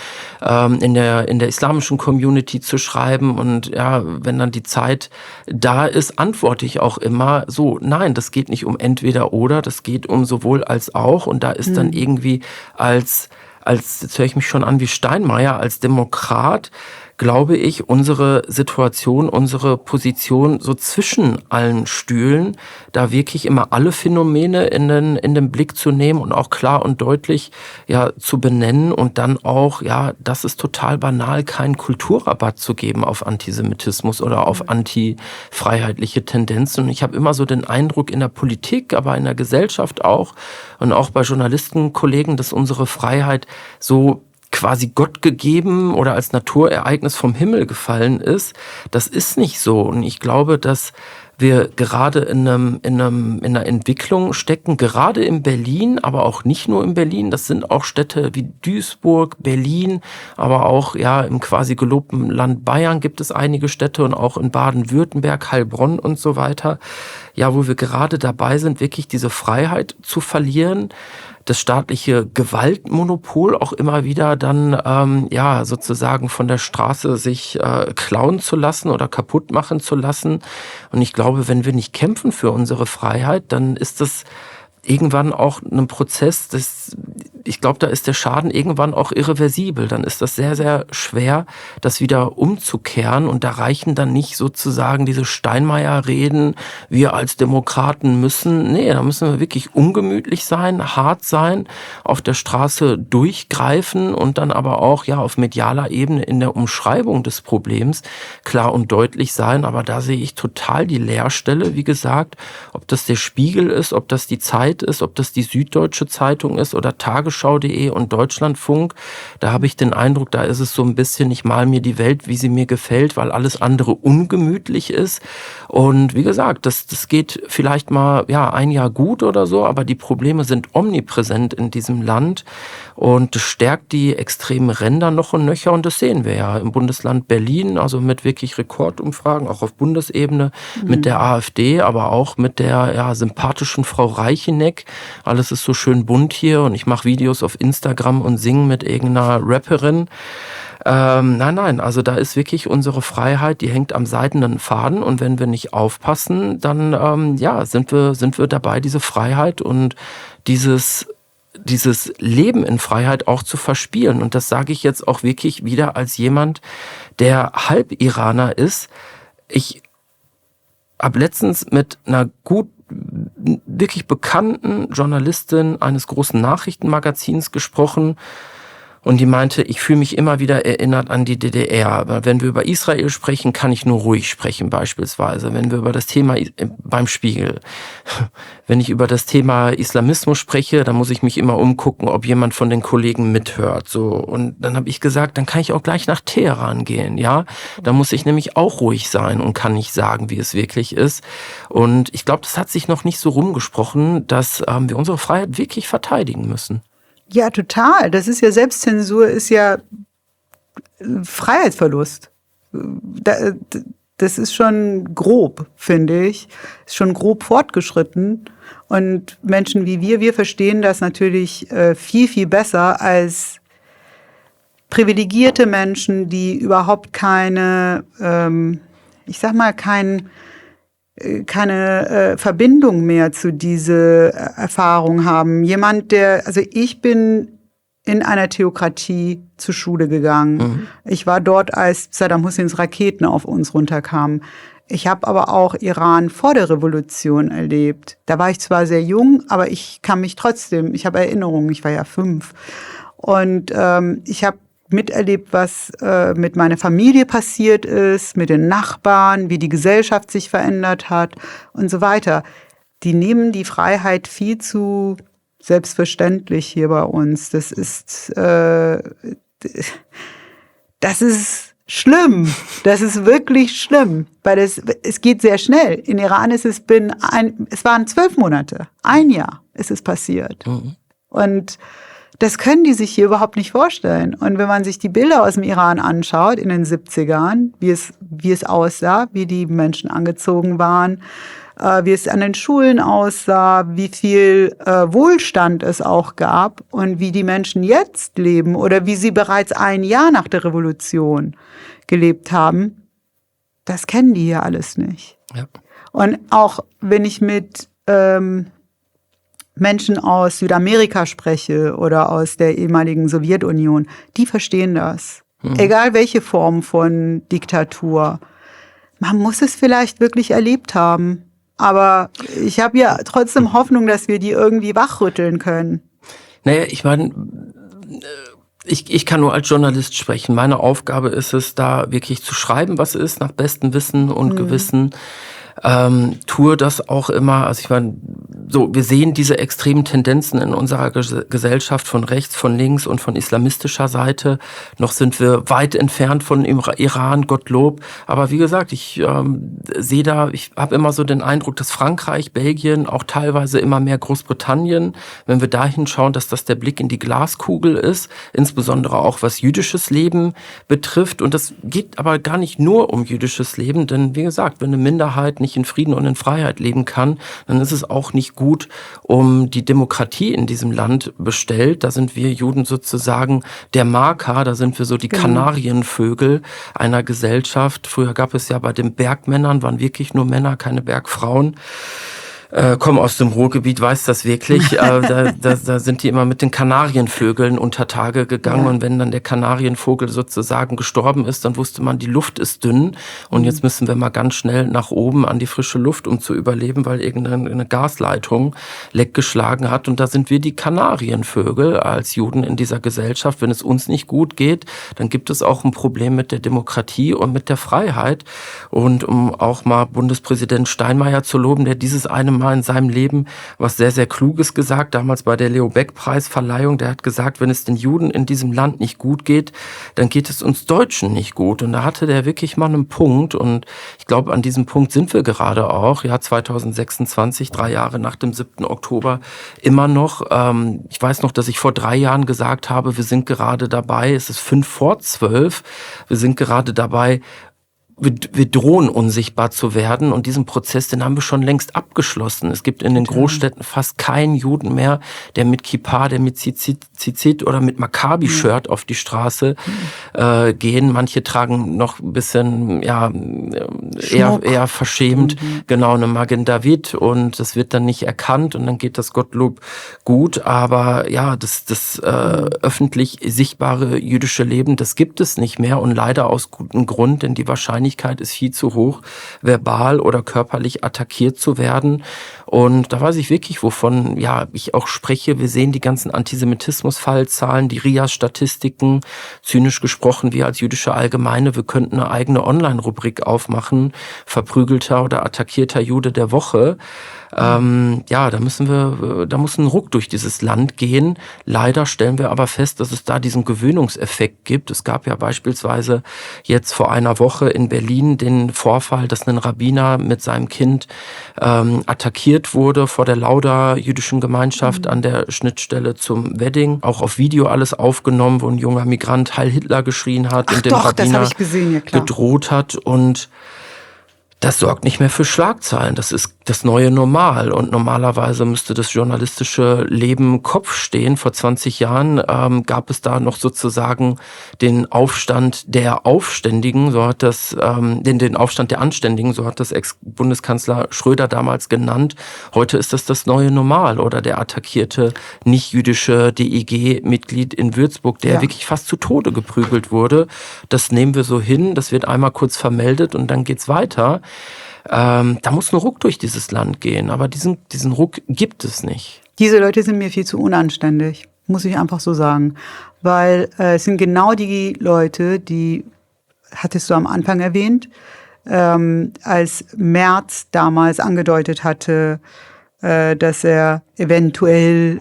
in der islamischen Community zu schreiben. Und wenn dann die Zeit da ist, antworte ich auch immer so, nein, das geht nicht um entweder oder, das geht um sowohl als auch. Und da ist dann irgendwie jetzt höre ich mich schon an wie Steinmeier, als Demokrat, glaube ich, unsere Situation, unsere Position so zwischen allen Stühlen, da wirklich immer alle Phänomene in den Blick zu nehmen und auch klar und deutlich zu benennen und dann auch, das ist total banal, keinen Kulturrabatt zu geben auf Antisemitismus oder auf antifreiheitliche Tendenzen. Und ich habe immer so den Eindruck in der Politik, aber in der Gesellschaft auch und auch bei Journalistenkollegen, dass unsere Freiheit so quasi Gott gegeben oder als Naturereignis vom Himmel gefallen ist. Das ist nicht so. Und ich glaube, dass wir gerade in einer Entwicklung stecken, gerade in Berlin, aber auch nicht nur in Berlin. Das sind auch Städte wie Duisburg, Berlin, aber auch ja im quasi gelobten Land Bayern gibt es einige Städte und auch in Baden-Württemberg, Heilbronn und so weiter. Ja, wo wir gerade dabei sind, wirklich diese Freiheit zu verlieren, das staatliche Gewaltmonopol auch immer wieder dann ja sozusagen von der Straße sich klauen zu lassen oder kaputt machen zu lassen. Und ich glaube, wenn wir nicht kämpfen für unsere Freiheit, dann ist das irgendwann auch ein Prozess, ich glaube, da ist der Schaden irgendwann auch irreversibel. Dann ist das sehr, sehr schwer, das wieder umzukehren. Und da reichen dann nicht sozusagen diese Steinmeier-Reden, wir als Demokraten müssen. Nee, da müssen wir wirklich ungemütlich sein, hart sein, auf der Straße durchgreifen und dann aber auch ja auf medialer Ebene in der Umschreibung des Problems klar und deutlich sein. Aber da sehe ich total die Leerstelle, wie gesagt, ob das der Spiegel ist, ob das die Zeit ist, ob das die Süddeutsche Zeitung ist oder Tagesschau.de und Deutschlandfunk. Da habe ich den Eindruck, da ist es so ein bisschen, ich mal mir die Welt, wie sie mir gefällt, weil alles andere ungemütlich ist. Und wie gesagt, das geht vielleicht mal ja ein Jahr gut oder so, aber die Probleme sind omnipräsent in diesem Land und das stärkt die extremen Ränder noch und nöcher und das sehen wir ja im Bundesland Berlin, also mit wirklich Rekordumfragen, auch auf Bundesebene, mit der AfD, aber auch mit der ja, sympathischen Frau Reicheneck. Alles ist so schön bunt hier und ich mache Videos auf Instagram und singe mit irgendeiner Rapperin. Nein, also da ist wirklich unsere Freiheit, die hängt am seidenen Faden und wenn wir nicht aufpassen, dann ja, sind wir dabei, diese Freiheit und dieses Leben in Freiheit auch zu verspielen. Und das sage ich jetzt auch wirklich wieder als jemand, der Halb-Iraner ist. Ich habe letztens mit einer wirklich bekannten Journalistin eines großen Nachrichtenmagazins gesprochen und die meinte, ich fühle mich immer wieder erinnert an die DDR. Aber wenn wir über Israel sprechen, kann ich nur ruhig sprechen beispielsweise. Wenn wir über das Thema beim Spiegel, wenn ich über das Thema Islamismus spreche, dann muss ich mich immer umgucken, ob jemand von den Kollegen mithört. So, und dann habe ich gesagt, dann kann ich auch gleich nach Teheran gehen. Ja, da muss ich nämlich auch ruhig sein und kann nicht sagen, wie es wirklich ist. Und ich glaube, das hat sich noch nicht so rumgesprochen, dass wir unsere Freiheit wirklich verteidigen müssen. Ja, total. Das ist ja Selbstzensur, ist ja Freiheitsverlust. Das ist schon grob, finde ich. Ist schon grob fortgeschritten. Und Menschen wie wir verstehen das natürlich viel, viel besser als privilegierte Menschen, die überhaupt keine, ich sag mal, keine Verbindung mehr zu dieser Erfahrung haben. Also ich bin in einer Theokratie zur Schule gegangen. Mhm. Ich war dort, als Saddam Husseins Raketen auf uns runterkamen. Ich habe aber auch Iran vor der Revolution erlebt. Da war ich zwar sehr jung, aber ich habe Erinnerungen, ich war ja 5. Und ich habe miterlebt, was mit meiner Familie passiert ist, mit den Nachbarn, wie die Gesellschaft sich verändert hat und so weiter. Die nehmen die Freiheit viel zu selbstverständlich hier bei uns. Das ist schlimm. Das ist wirklich schlimm, weil es geht sehr schnell. In Iran ist es waren 12 Monate, 1 Jahr ist es passiert. Mhm. Und das können die sich hier überhaupt nicht vorstellen. Und wenn man sich die Bilder aus dem Iran anschaut in den 70ern, wie es aussah, wie die Menschen angezogen waren, wie es an den Schulen aussah, wie viel Wohlstand es auch gab und wie die Menschen jetzt leben oder wie sie bereits 1 Jahr nach der Revolution gelebt haben, das kennen die hier alles nicht. Ja. Und auch wenn ich mit Menschen aus Südamerika spreche oder aus der ehemaligen Sowjetunion, die verstehen das. Mhm. Egal welche Form von Diktatur. Man muss es vielleicht wirklich erlebt haben. Aber ich habe ja trotzdem Hoffnung, dass wir die irgendwie wachrütteln können. Naja, ich meine, ich kann nur als Journalist sprechen. Meine Aufgabe ist es, da wirklich zu schreiben, was ist, nach bestem Wissen und Gewissen. Tue das auch immer, also ich meine, wir sehen diese extremen Tendenzen in unserer Gesellschaft von rechts, von links und von islamistischer Seite. Noch sind wir weit entfernt von Iran, Gottlob. Aber wie gesagt, ich habe immer so den Eindruck, dass Frankreich, Belgien, auch teilweise immer mehr Großbritannien, wenn wir da hinschauen, dass das der Blick in die Glaskugel ist, insbesondere auch was jüdisches Leben betrifft. Und das geht aber gar nicht nur um jüdisches Leben, denn wie gesagt, wenn eine Minderheit nicht in Frieden und in Freiheit leben kann, dann ist es auch nicht gut um die Demokratie in diesem Land bestellt. Da sind wir Juden sozusagen der Marker, da sind wir so die Kanarienvögel einer Gesellschaft. Früher gab es ja bei den Bergmännern, waren wirklich nur Männer, keine Bergfrauen. Komme aus dem Ruhrgebiet, weiß das wirklich. Da sind die immer mit den Kanarienvögeln unter Tage gegangen. Und wenn dann der Kanarienvogel sozusagen gestorben ist, dann wusste man, die Luft ist dünn. Und jetzt müssen wir mal ganz schnell nach oben an die frische Luft, um zu überleben, weil irgendeine Gasleitung leck geschlagen hat. Und da sind wir die Kanarienvögel als Juden in dieser Gesellschaft. Wenn es uns nicht gut geht, dann gibt es auch ein Problem mit der Demokratie und mit der Freiheit. Und um auch mal Bundespräsident Steinmeier zu loben, der dieses eine Mal in seinem Leben was sehr, sehr Kluges gesagt, damals bei der Leo-Beck-Preisverleihung. Der hat gesagt, wenn es den Juden in diesem Land nicht gut geht, dann geht es uns Deutschen nicht gut. Und da hatte der wirklich mal einen Punkt. Und ich glaube, an diesem Punkt sind wir gerade auch. Ja, 2026, 3 Jahre nach dem 7. Oktober, immer noch. Ich weiß noch, dass ich vor 3 Jahren gesagt habe, wir sind gerade dabei, es ist 11:55, wir sind gerade dabei, wir drohen unsichtbar zu werden und diesen Prozess, den haben wir schon längst abgeschlossen. Es gibt in den Großstädten fast keinen Juden mehr, der mit Kippa, der mit Zizit oder mit Maccabi-Shirt auf die Straße gehen. Manche tragen noch ein bisschen eher verschämt, genau, eine Magen David, und das wird dann nicht erkannt und dann geht das Gottlob gut. Aber ja, das öffentlich sichtbare jüdische Leben, das gibt es nicht mehr und leider aus gutem Grund, denn die Wahrscheinlichkeit ist viel zu hoch, verbal oder körperlich attackiert zu werden. Und da weiß ich wirklich, wovon ich auch spreche. Wir sehen die ganzen Antisemitismus-Fallzahlen, die RIAS-Statistiken. Zynisch gesprochen, wir als jüdische Allgemeine, wir könnten eine eigene Online-Rubrik aufmachen. Verprügelter oder attackierter Jude der Woche. Da muss ein Ruck durch dieses Land gehen. Leider stellen wir aber fest, dass es da diesen Gewöhnungseffekt gibt. Es gab ja beispielsweise jetzt vor einer Woche in Berlin den Vorfall, dass ein Rabbiner mit seinem Kind attackiert wurde vor der Lauda jüdischen Gemeinschaft an der Schnittstelle zum Wedding. Auch auf Video alles aufgenommen, wo ein junger Migrant Heil Hitler geschrien hat und dem Rabbiner gedroht hat. Und das sorgt nicht mehr für Schlagzeilen. Das ist das neue Normal. Und normalerweise müsste das journalistische Leben Kopf stehen. Vor 20 Jahren gab es da noch sozusagen den Aufstand der Aufständigen, so hat das, den Aufstand der Anständigen, so hat das Ex-Bundeskanzler Schröder damals genannt. Heute ist das neue Normal. Oder der attackierte nicht-jüdische DIG-Mitglied in Würzburg, der wirklich fast zu Tode geprügelt wurde. Das nehmen wir so hin. Das wird einmal kurz vermeldet und dann geht's weiter. Da muss ein Ruck durch dieses Land gehen, aber diesen Ruck gibt es nicht. Diese Leute sind mir viel zu unanständig, muss ich einfach so sagen, weil es sind genau die Leute, die, hattest du am Anfang erwähnt, als Merz damals angedeutet hatte, dass er eventuell,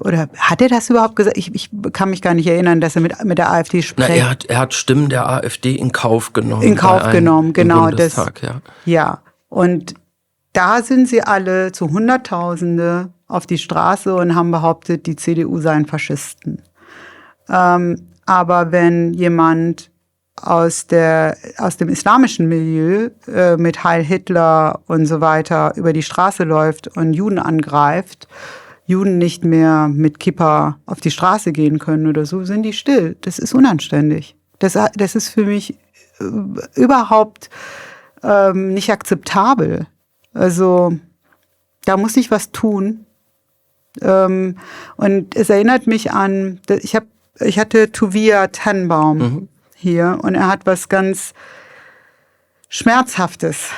oder hat er das überhaupt gesagt? Ich kann mich gar nicht erinnern, dass er mit der AfD spricht. Er hat Stimmen der AfD in Kauf genommen. Genau. Bundestag, ja, und da sind sie alle zu Hunderttausende auf die Straße und haben behauptet, die CDU seien Faschisten. Aber wenn jemand aus dem islamischen Milieu mit Heil Hitler und so weiter über die Straße läuft und Juden angreift, Juden nicht mehr mit Kippa auf die Straße gehen können oder so, sind die still. Das ist unanständig. Das ist für mich überhaupt nicht akzeptabel. Also da muss ich was tun. Und es erinnert mich an, ich hatte Tuvia Tannenbaum hier und er hat was ganz Schmerzhaftes,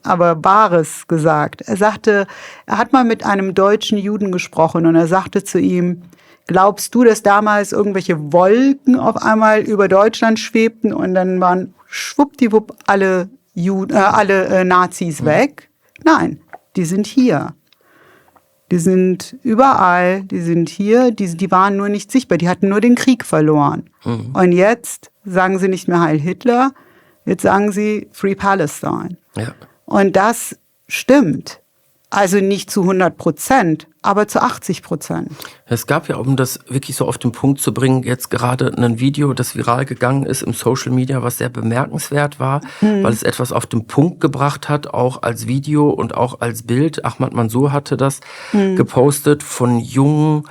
aber Wahres gesagt. Er sagte, er hat mal mit einem deutschen Juden gesprochen und er sagte zu ihm, glaubst du, dass damals irgendwelche Wolken auf einmal über Deutschland schwebten und dann waren schwuppdiwupp alle Nazis weg? Nein, die sind hier. Die sind überall, die sind hier, die waren nur nicht sichtbar, die hatten nur den Krieg verloren. Und jetzt sagen sie nicht mehr Heil Hitler, jetzt sagen sie Free Palestine. Ja. Und das stimmt. Also nicht zu 100%, aber zu 80%. Es gab ja, um das wirklich so auf den Punkt zu bringen, jetzt gerade ein Video, das viral gegangen ist im Social Media, was sehr bemerkenswert war, weil es etwas auf den Punkt gebracht hat, auch als Video und auch als Bild. Ahmad Mansour hatte das gepostet von jungen,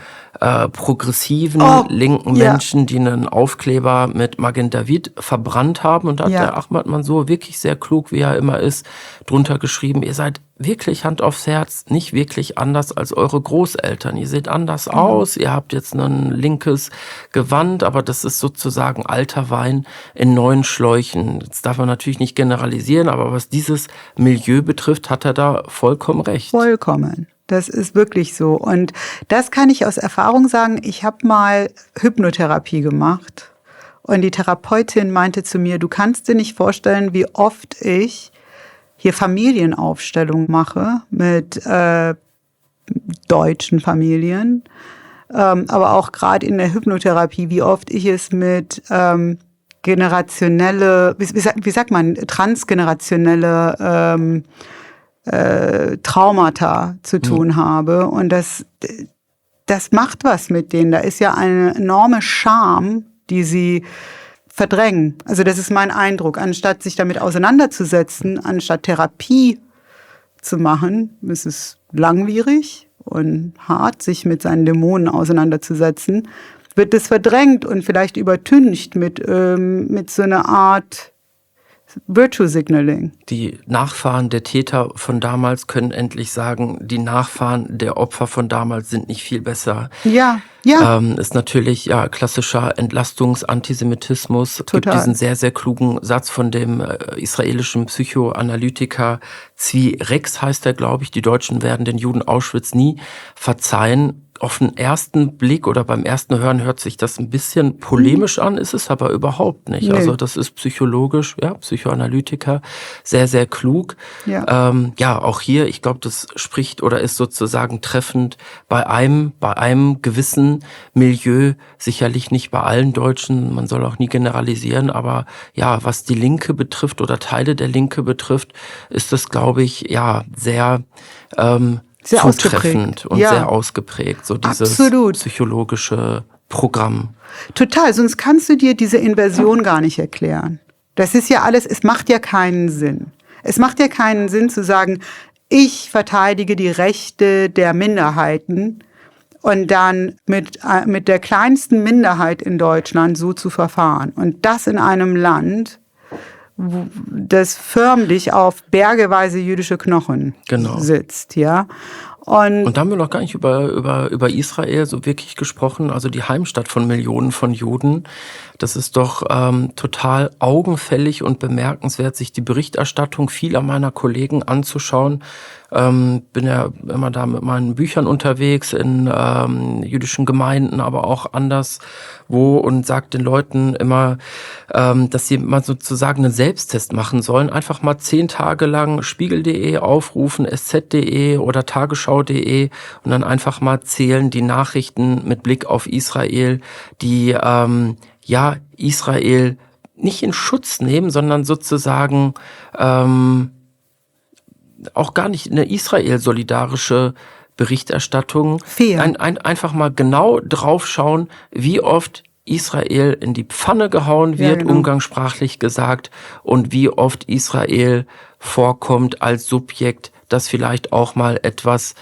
progressiven, linken Menschen, die einen Aufkleber mit Magen David verbrannt haben. Und da hat der Ahmad Mansour wirklich sehr klug, wie er immer ist, drunter geschrieben, ihr seid wirklich Hand aufs Herz, nicht wirklich anders als eure Großeltern. Ihr seht anders aus, ihr habt jetzt ein linkes Gewand, aber das ist sozusagen alter Wein in neuen Schläuchen. Jetzt darf man natürlich nicht generalisieren, aber was dieses Milieu betrifft, hat er da vollkommen recht. Vollkommen. Das ist wirklich so. Und das kann ich aus Erfahrung sagen. Ich habe mal Hypnotherapie gemacht und die Therapeutin meinte zu mir, du kannst dir nicht vorstellen, wie oft ich hier Familienaufstellungen mache mit deutschen Familien, aber auch gerade in der Hypnotherapie, wie oft ich es mit generationelle, wie sagt man, transgenerationelle Traumata zu tun habe. Und das macht was mit denen. Da ist ja eine enorme Scham, die sie verdrängen. Also das ist mein Eindruck. Anstatt sich damit auseinanderzusetzen, anstatt Therapie zu machen, ist es langwierig und hart, sich mit seinen Dämonen auseinanderzusetzen, wird es verdrängt und vielleicht übertüncht mit so einer Art Virtue Signaling. Die Nachfahren der Täter von damals können endlich sagen, die Nachfahren der Opfer von damals sind nicht viel besser. Ja. Ist natürlich klassischer Entlastungs-Antisemitismus. Es gibt diesen sehr, sehr klugen Satz von dem israelischen Psychoanalytiker Zvi Rex, heißt er, glaube ich. Die Deutschen werden den Juden Auschwitz nie verzeihen. Auf den ersten Blick oder beim ersten Hören hört sich das ein bisschen polemisch an, ist es aber überhaupt nicht. Nee. Also das ist psychologisch, Psychoanalytiker, sehr, sehr klug. Ja, auch hier, ich glaube, das spricht oder ist sozusagen treffend bei einem gewissen Milieu, sicherlich nicht bei allen Deutschen, man soll auch nie generalisieren, aber ja, was die Linke betrifft oder Teile der Linke betrifft, ist das, glaube ich, sehr zutreffend und sehr ausgeprägt, so dieses psychologische Programm. Total, sonst kannst du dir diese Inversion gar nicht erklären. Das ist ja alles, es macht ja keinen Sinn. Es macht ja keinen Sinn zu sagen, ich verteidige die Rechte der Minderheiten und dann mit der kleinsten Minderheit in Deutschland so zu verfahren. Und das in einem Land, das förmlich auf bergeweise jüdische Knochen sitzt, ja. Und da haben wir noch gar nicht über Israel so wirklich gesprochen, also die Heimstatt von Millionen von Juden. Das ist doch total augenfällig und bemerkenswert, sich die Berichterstattung vieler meiner Kollegen anzuschauen. Bin ja immer da mit meinen Büchern unterwegs in jüdischen Gemeinden, aber auch anderswo und sagt den Leuten immer, dass sie mal sozusagen einen Selbsttest machen sollen. Einfach mal 10 Tage lang Spiegel.de aufrufen, sz.de oder Tagesschau.de und dann einfach mal zählen die Nachrichten mit Blick auf Israel, die Israel nicht in Schutz nehmen, sondern sozusagen auch gar nicht eine Israel-solidarische Berichterstattung. Einfach mal genau drauf schauen, wie oft Israel in die Pfanne gehauen wird, umgangssprachlich gesagt, und wie oft Israel vorkommt als Subjekt, das vielleicht auch mal etwas,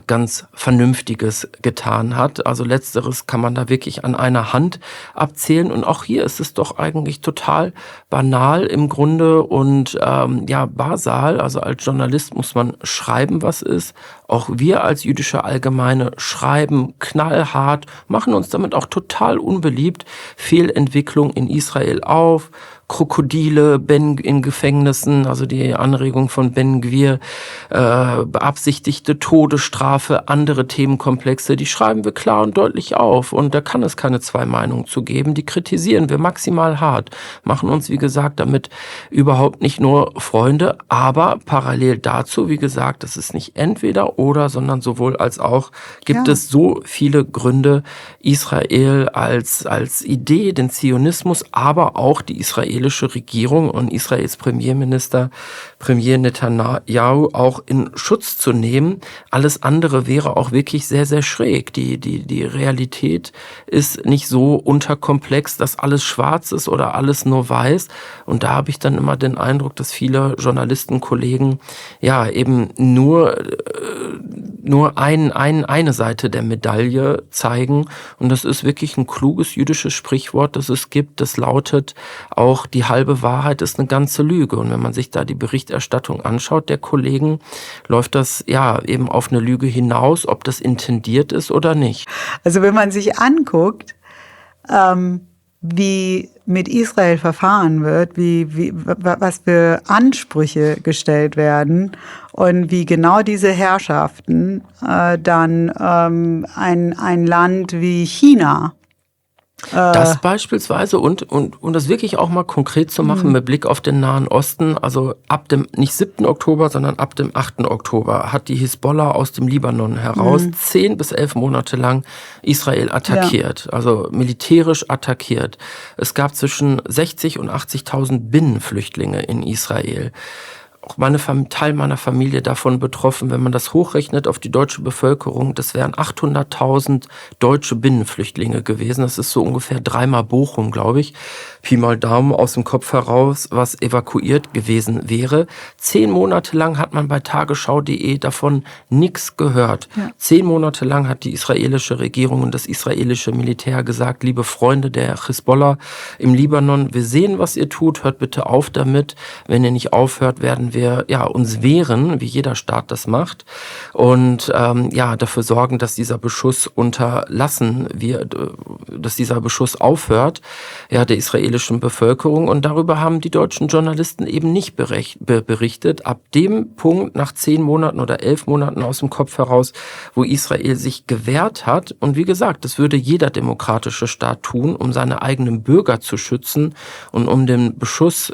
ganz Vernünftiges getan hat. Also letzteres kann man da wirklich an einer Hand abzählen. Und auch hier ist es doch eigentlich total banal im Grunde und basal. Also als Journalist muss man schreiben, was ist. Auch wir als jüdische Allgemeine schreiben knallhart, machen uns damit auch total unbeliebt. Fehlentwicklung in Israel auf, Krokodile, Ben in Gefängnissen, also die Anregung von Ben Gvir, beabsichtigte Todesstrafe, andere Themenkomplexe, die schreiben wir klar und deutlich auf. Und da kann es keine zwei Meinungen zu geben. Die kritisieren wir maximal hart, machen uns, wie gesagt, damit überhaupt nicht nur Freunde, aber parallel dazu, wie gesagt, das ist nicht entweder oder, sondern sowohl als auch gibt es so viele Gründe, Israel als Idee, den Zionismus, aber auch die israelische Regierung und Israels Premier Netanyahu auch in Schutz zu nehmen. Alles andere wäre auch wirklich sehr, sehr schräg. Die Realität ist nicht so unterkomplex, dass alles schwarz ist oder alles nur weiß. Und da habe ich dann immer den Eindruck, dass viele Journalistenkollegen ja eben nur eine Seite der Medaille zeigen. Und das ist wirklich ein kluges jüdisches Sprichwort, das es gibt. Das lautet, auch die halbe Wahrheit ist eine ganze Lüge. Und wenn man sich da die Berichterstattung anschaut der Kollegen, läuft das ja eben auf eine Lüge hinaus, ob das intendiert ist oder nicht. Also wenn man sich anguckt, wie mit Israel verfahren wird, was für Ansprüche gestellt werden und wie genau diese Herrschaften dann ein Land wie China das beispielsweise und das wirklich auch mal konkret zu machen mit Blick auf den Nahen Osten, also ab dem, nicht 7. Oktober, sondern ab dem 8. Oktober hat die Hisbollah aus dem Libanon heraus 10 bis 11 Monate lang Israel attackiert, also militärisch attackiert. Es gab zwischen 60 und 80.000 Binnenflüchtlinge in Israel. Auch Teil meiner Familie davon betroffen. Wenn man das hochrechnet auf die deutsche Bevölkerung, das wären 800.000 deutsche Binnenflüchtlinge gewesen. Das ist so ungefähr 3-mal Bochum, glaube ich. Pi mal Daumen aus dem Kopf heraus, was evakuiert gewesen wäre. 10 Monate lang hat man bei tagesschau.de davon nichts gehört. Ja. 10 Monate lang hat die israelische Regierung und das israelische Militär gesagt, liebe Freunde der Hisbollah im Libanon, wir sehen, was ihr tut, hört bitte auf damit. Wenn ihr nicht aufhört, werden wir uns wehren, wie jeder Staat das macht, und dafür sorgen, dass dieser Beschuss unterlassen wird, dass dieser Beschuss aufhört, der israelischen Bevölkerung. Und darüber haben die deutschen Journalisten eben nicht berichtet. Ab dem Punkt, nach 10 Monaten oder 11 Monaten aus dem Kopf heraus, wo Israel sich gewehrt hat, und wie gesagt, das würde jeder demokratische Staat tun, um seine eigenen Bürger zu schützen und um den Beschuss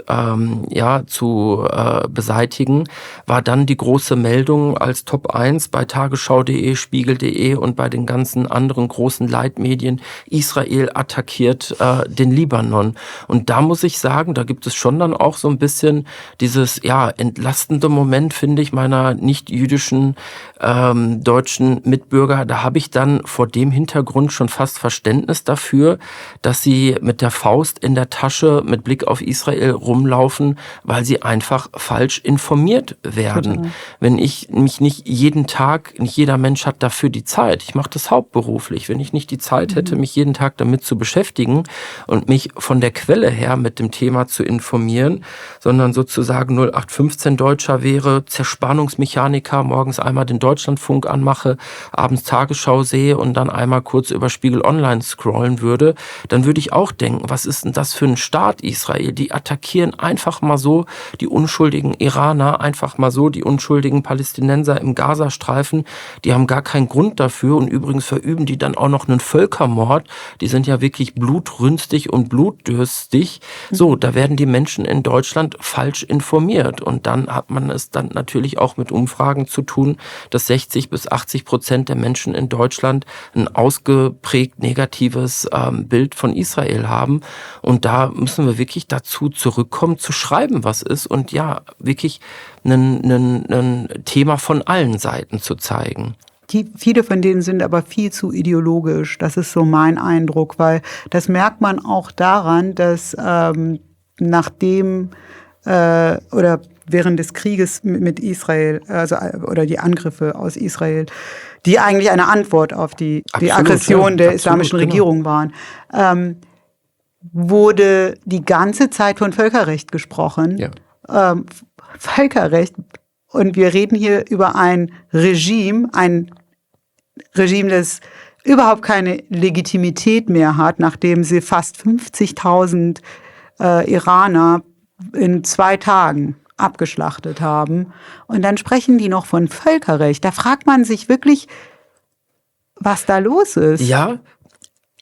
zu beseitigen, war dann die große Meldung als Top 1 bei tagesschau.de, Spiegel.de und bei den ganzen anderen großen Leitmedien: Israel attackiert den Libanon. Und da muss ich sagen, da gibt es schon dann auch so ein bisschen dieses entlastende Moment, finde ich, meiner nicht-jüdischen deutschen Mitbürger. Da habe ich dann vor dem Hintergrund schon fast Verständnis dafür, dass sie mit der Faust in der Tasche mit Blick auf Israel rumlaufen, weil sie einfach falsch informiert werden. Total. Wenn ich mich nicht jeden Tag, nicht jeder Mensch hat dafür die Zeit. Ich mache das hauptberuflich. Wenn ich nicht die Zeit hätte, mich jeden Tag damit zu beschäftigen und mich von der Quelle her mit dem Thema zu informieren, sondern sozusagen 0815 Deutscher wäre, Zerspannungsmechaniker, morgens einmal den Deutschlandfunk anmache, abends Tagesschau sehe und dann einmal kurz über Spiegel Online scrollen würde, dann würde ich auch denken, was ist denn das für ein Staat Israel? Die attackieren einfach mal so die unschuldigen Iraner, einfach mal so die unschuldigen Palästinenser im Gazastreifen. Die haben gar keinen Grund dafür, und übrigens verüben die dann auch noch einen Völkermord. Die sind ja wirklich blutrünstig und blutdürstig. So, da werden die Menschen in Deutschland falsch informiert, und dann hat man es dann natürlich auch mit Umfragen zu tun, dass 60-80% der Menschen in Deutschland ein ausgeprägt negatives Bild von Israel haben. Und da müssen wir wirklich dazu zurückkommen, zu schreiben, was ist, und wirklich ein Thema von allen Seiten zu zeigen. Viele von denen sind aber viel zu ideologisch. Das ist so mein Eindruck, weil das merkt man auch daran, dass nachdem oder während des Krieges mit Israel, oder die Angriffe aus Israel, die eigentlich eine Antwort auf die Aggression der islamischen Regierung waren, wurde die ganze Zeit von Völkerrecht gesprochen. Ja. Völkerrecht. Und wir reden hier über ein Regime, das überhaupt keine Legitimität mehr hat, nachdem sie fast 50.000 Iraner in 2 Tagen abgeschlachtet haben. Und dann sprechen die noch von Völkerrecht. Da fragt man sich wirklich, was da los ist. Ja,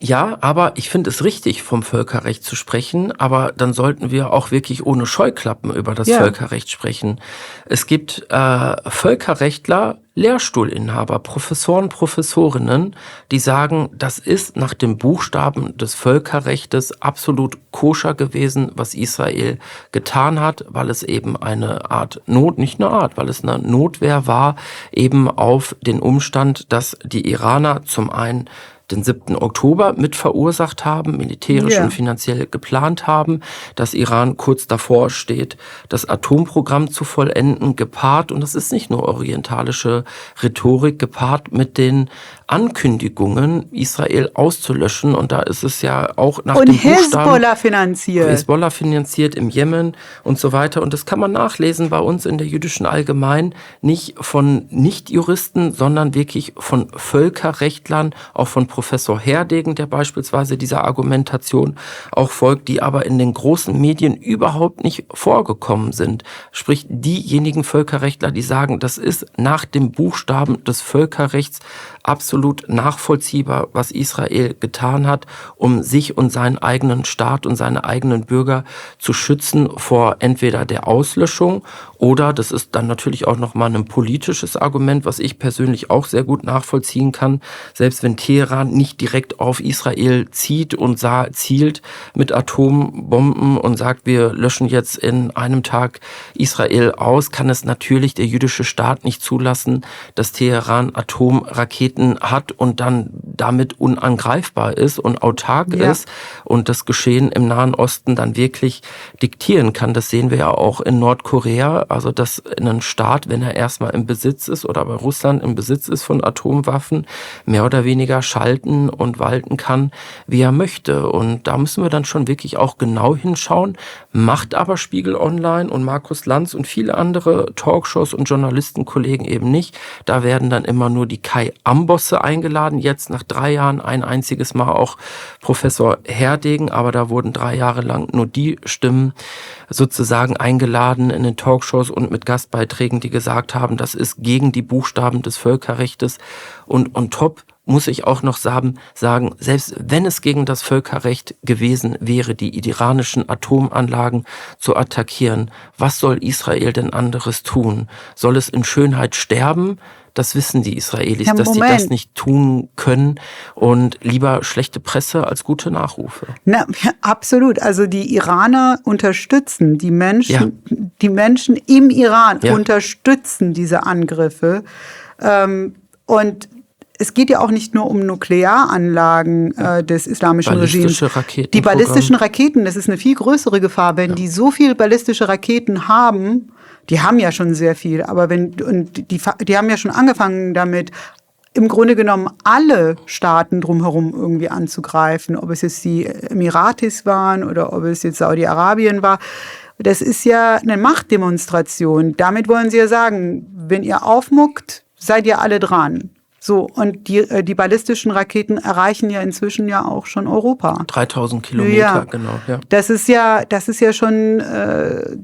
Ja, aber ich finde es richtig, vom Völkerrecht zu sprechen, aber dann sollten wir auch wirklich ohne Scheuklappen über das Völkerrecht sprechen. Es gibt Völkerrechtler, Lehrstuhlinhaber, Professoren, Professorinnen, die sagen, das ist nach dem Buchstaben des Völkerrechtes absolut koscher gewesen, was Israel getan hat, weil es eben eine Art weil es eine Notwehr war, eben auf den Umstand, dass die Iraner zum einen den 7. Oktober mit verursacht haben, militärisch und finanziell geplant haben, dass Iran kurz davor steht, das Atomprogramm zu vollenden, gepaart, und das ist nicht nur orientalische Rhetorik, gepaart mit den Ankündigungen, Israel auszulöschen, und da ist es ja auch nach dem Buchstaben Hezbollah finanziert im Jemen und so weiter, und das kann man nachlesen bei uns in der Jüdischen Allgemein, nicht von Nichtjuristen, sondern wirklich von Völkerrechtlern, auch von Professor Herdegen, der beispielsweise dieser Argumentation auch folgt, die aber in den großen Medien überhaupt nicht vorgekommen sind. Sprich, diejenigen Völkerrechtler, die sagen, das ist nach dem Buchstaben des Völkerrechts absolut nachvollziehbar, was Israel getan hat, um sich und seinen eigenen Staat und seine eigenen Bürger zu schützen vor entweder der Auslöschung oder, das ist dann natürlich auch nochmal ein politisches Argument, was ich persönlich auch sehr gut nachvollziehen kann, selbst wenn Teheran nicht direkt auf Israel zielt mit Atombomben und sagt, wir löschen jetzt in einem Tag Israel aus, kann es natürlich der jüdische Staat nicht zulassen, dass Teheran Atomraketen hat und dann damit unangreifbar ist und autark ist und das Geschehen im Nahen Osten dann wirklich diktieren kann. Das sehen wir ja auch in Nordkorea, also dass ein Staat, wenn er erstmal im Besitz ist oder bei Russland im Besitz ist von Atomwaffen, mehr oder weniger schalten und walten kann, wie er möchte. Und da müssen wir dann schon wirklich auch genau hinschauen. Macht aber Spiegel Online und Markus Lanz und viele andere Talkshows und Journalistenkollegen eben nicht. Da werden dann immer nur die Kai-Ambosse eingeladen. Jetzt nach 3 Jahren ein einziges Mal auch Professor Herdegen, aber da wurden 3 Jahre lang nur die Stimmen sozusagen eingeladen in den Talkshows und mit Gastbeiträgen, die gesagt haben, das ist gegen die Buchstaben des Völkerrechtes. Und on top muss ich auch noch sagen, selbst wenn es gegen das Völkerrecht gewesen wäre, die iranischen Atomanlagen zu attackieren, was soll Israel denn anderes tun? Soll es in Schönheit sterben? Das wissen die Israelis, dass sie das nicht tun können, und lieber schlechte Presse als gute Nachrufe. Na, absolut. Also die Iraner unterstützen, die Menschen im Iran unterstützen diese Angriffe. Und es geht ja auch nicht nur um Nuklearanlagen des islamischen Regimes. Die ballistischen Raketen, das ist eine viel größere Gefahr, wenn die so viele ballistische Raketen haben. Die haben ja schon sehr viel, aber die haben ja schon angefangen damit, im Grunde genommen alle Staaten drumherum irgendwie anzugreifen, ob es jetzt die Emiratis waren oder ob es jetzt Saudi-Arabien war. Das ist ja eine Machtdemonstration. Damit wollen sie ja sagen, wenn ihr aufmuckt, seid ihr alle dran. So, und die ballistischen Raketen erreichen ja inzwischen ja auch schon Europa. 3000 Kilometer, genau. Ja. Das ist ja schon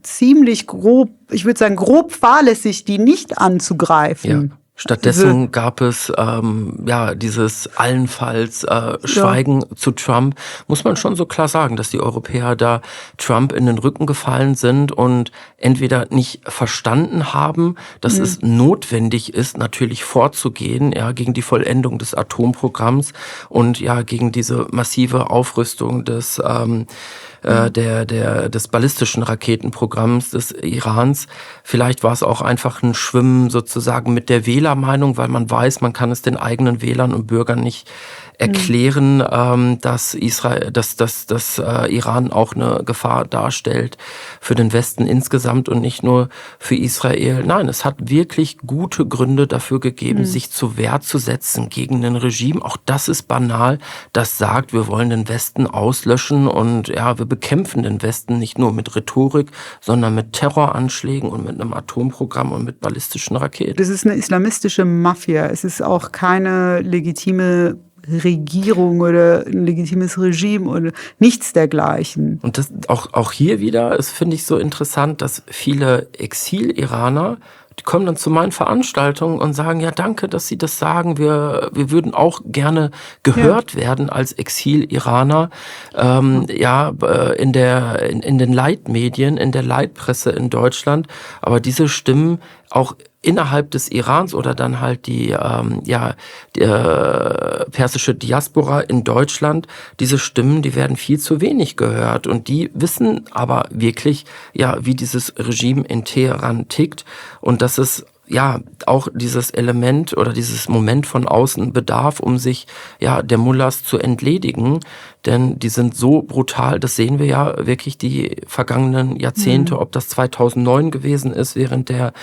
ziemlich grob, ich würde sagen, grob fahrlässig, die nicht anzugreifen. Ja. Stattdessen gab es dieses allenfalls Schweigen zu Trump. Muss man schon so klar sagen, dass die Europäer da Trump in den Rücken gefallen sind und entweder nicht verstanden haben, dass es notwendig ist, natürlich vorzugehen, gegen die Vollendung des Atomprogramms und gegen diese massive Aufrüstung des ballistischen Raketenprogramms des Irans. Vielleicht war es auch einfach ein Schwimmen sozusagen mit der Wählermeinung, weil man weiß, man kann es den eigenen Wählern und Bürgern nicht erklären, dass Iran auch eine Gefahr darstellt für den Westen insgesamt und nicht nur für Israel. Nein, es hat wirklich gute Gründe dafür gegeben, sich zur Wehr zu setzen gegen ein Regime. Auch das ist banal, das sagt, wir wollen den Westen auslöschen und wir bekämpfen den Westen nicht nur mit Rhetorik, sondern mit Terroranschlägen und mit einem Atomprogramm und mit ballistischen Raketen. Das ist eine islamistische Mafia. Es ist auch keine legitime Regierung oder ein legitimes Regime oder nichts dergleichen. Und das auch hier wieder, finde ich so interessant, dass viele Exil-Iraner Die kommen dann zu meinen Veranstaltungen und sagen, ja, danke, dass Sie das sagen. Wir würden auch gerne gehört werden als Exil-Iraner. In den Leitmedien, in der Leitpresse in Deutschland. Aber diese Stimmen auch innerhalb des Irans oder dann halt die persische Diaspora in Deutschland, diese Stimmen, die werden viel zu wenig gehört. Und die wissen aber wirklich, wie dieses Regime in Teheran tickt und dass es auch dieses Element oder dieses Moment von außen bedarf, um sich der Mullahs zu entledigen. Denn die sind so brutal, das sehen wir ja wirklich die vergangenen Jahrzehnte, ob das 2009 gewesen ist, während der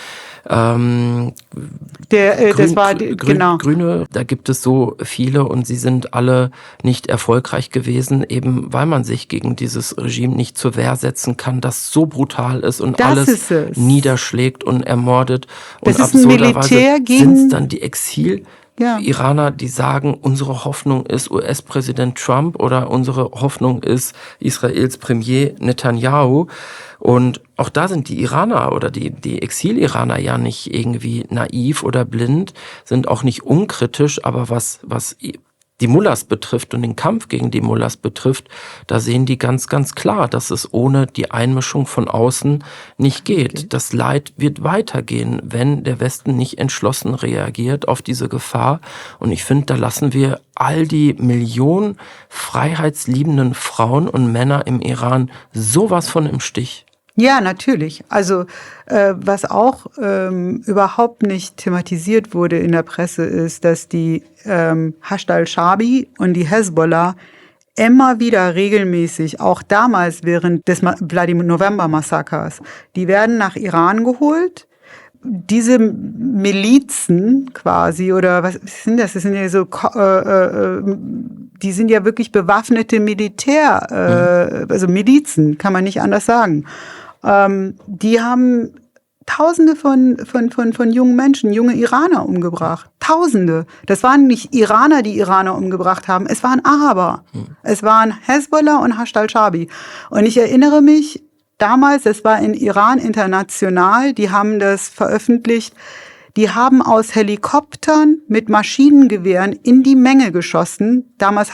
Grüne, da gibt es so viele und sie sind alle nicht erfolgreich gewesen, eben weil man sich gegen dieses Regime nicht zur Wehr setzen kann, das so brutal ist und alles niederschlägt und ermordet. Und absurderweise sind es dann die Exil-Iraner, die sagen, unsere Hoffnung ist US-Präsident Trump oder unsere Hoffnung ist Israels Premier Netanyahu. Und auch da sind die Iraner oder die Exil-Iraner ja nicht irgendwie naiv oder blind, sind auch nicht unkritisch, aber was die Mullahs betrifft und den Kampf gegen die Mullahs betrifft, da sehen die ganz, ganz klar, dass es ohne die Einmischung von außen nicht geht. Okay. Das Leid wird weitergehen, wenn der Westen nicht entschlossen reagiert auf diese Gefahr. Und ich finde, da lassen wir all die Millionen freiheitsliebenden Frauen und Männer im Iran sowas von im Stich. Ja, natürlich. Also was auch überhaupt nicht thematisiert wurde in der Presse ist, dass die Hashd al-Shaabi und die Hezbollah immer wieder regelmäßig, auch damals während des November-Massakers, die werden nach Iran geholt. Diese Milizen quasi, oder was sind das? Das sind ja so, die sind ja wirklich bewaffnete also Milizen, kann man nicht anders sagen. Die haben Tausende von jungen Menschen, junge Iraner umgebracht. Tausende. Das waren nicht Iraner, die Iraner umgebracht haben. Es waren Araber. Es waren Hezbollah und Hashd al-Shaabi. Und ich erinnere mich, damals, das war in Iran International, die haben das veröffentlicht, die haben aus Helikoptern mit Maschinengewehren in die Menge geschossen. Damals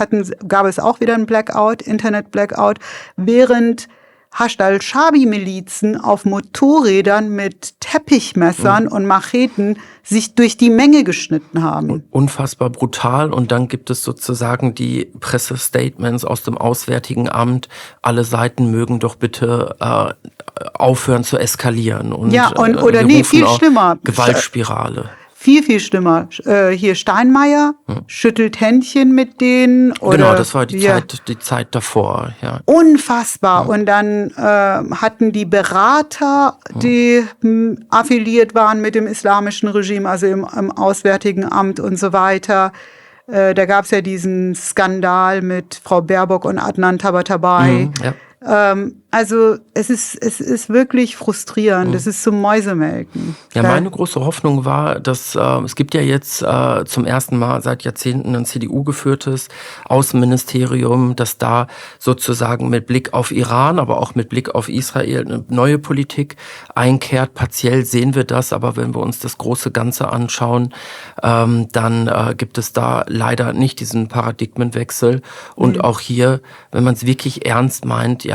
gab es auch wieder einen Blackout, Internet-Blackout, während Hashd al-Shaabi-Milizen auf Motorrädern mit Teppichmessern und Macheten sich durch die Menge geschnitten haben. Unfassbar brutal. Und dann gibt es sozusagen die Pressestatements aus dem Auswärtigen Amt. Alle Seiten mögen doch bitte aufhören zu eskalieren. Und, viel schlimmer. Gewaltspirale. Viel schlimmer. Hier Steinmeier schüttelt Händchen mit denen. Genau, das war die Zeit davor. Ja. Unfassbar. Und dann hatten die Berater, die affiliiert waren mit dem islamischen Regime, also im Auswärtigen Amt und so weiter. Da gab es ja diesen Skandal mit Frau Baerbock und Adnan Tabatabai. Also es ist wirklich frustrierend, es ist zum Mäusemelken. Ja, meine große Hoffnung war, dass es gibt ja jetzt zum ersten Mal seit Jahrzehnten ein CDU-geführtes Außenministerium, das da sozusagen mit Blick auf Iran, aber auch mit Blick auf Israel eine neue Politik einkehrt. Partiell sehen wir das, aber wenn wir uns das große Ganze anschauen, dann gibt es da leider nicht diesen Paradigmenwechsel. Und auch hier, wenn man es wirklich ernst meint,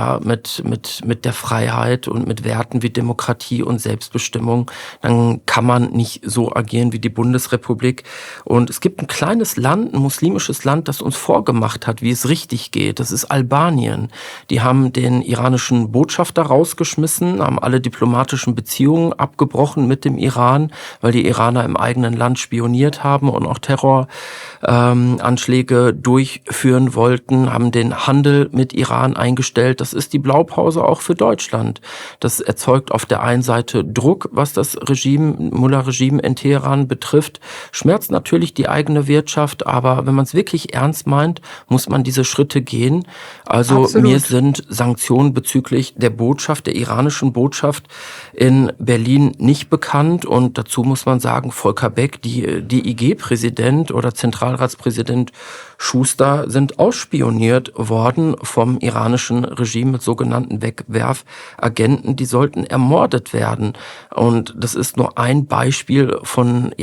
mit der Freiheit und mit Werten wie Demokratie und Selbstbestimmung, dann kann man nicht so agieren wie die Bundesrepublik. Und es gibt ein kleines Land, ein muslimisches Land, das uns vorgemacht hat, wie es richtig geht. Das ist Albanien. Die haben den iranischen Botschafter rausgeschmissen, haben alle diplomatischen Beziehungen abgebrochen mit dem Iran, weil die Iraner im eigenen Land spioniert haben und auch Terroranschläge durchführen wollten, haben den Handel mit Iran eingestellt. Das ist die Blaupause auch für Deutschland. Das erzeugt auf der einen Seite Druck, was das Mullah-Regime in Teheran betrifft, schmerzt natürlich die eigene Wirtschaft, aber wenn man es wirklich ernst meint, muss man diese Schritte gehen. Also Absolut. Mir sind Sanktionen bezüglich der Botschaft, der iranischen Botschaft in Berlin nicht bekannt und dazu muss man sagen, Volker Beck, die IG-Präsident oder Zentralratspräsident Schuster sind ausspioniert worden vom iranischen Regime mit sogenannten sogenannten Wegwerfagenten, die sollten ermordet werden. Und das ist nur ein Beispiel von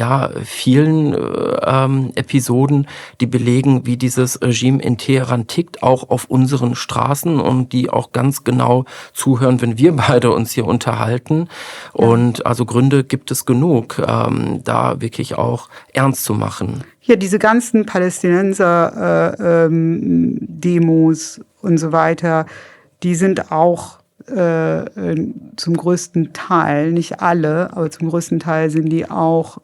vielen Episoden, die belegen, wie dieses Regime in Teheran tickt, auch auf unseren Straßen, und die auch ganz genau zuhören, wenn wir beide uns hier unterhalten. Ja. Und also Gründe gibt es genug, da wirklich auch ernst zu machen. Ja, diese ganzen Palästinenser-Demos und so weiter, die sind auch zum größten Teil, nicht alle, aber zum größten Teil sind die auch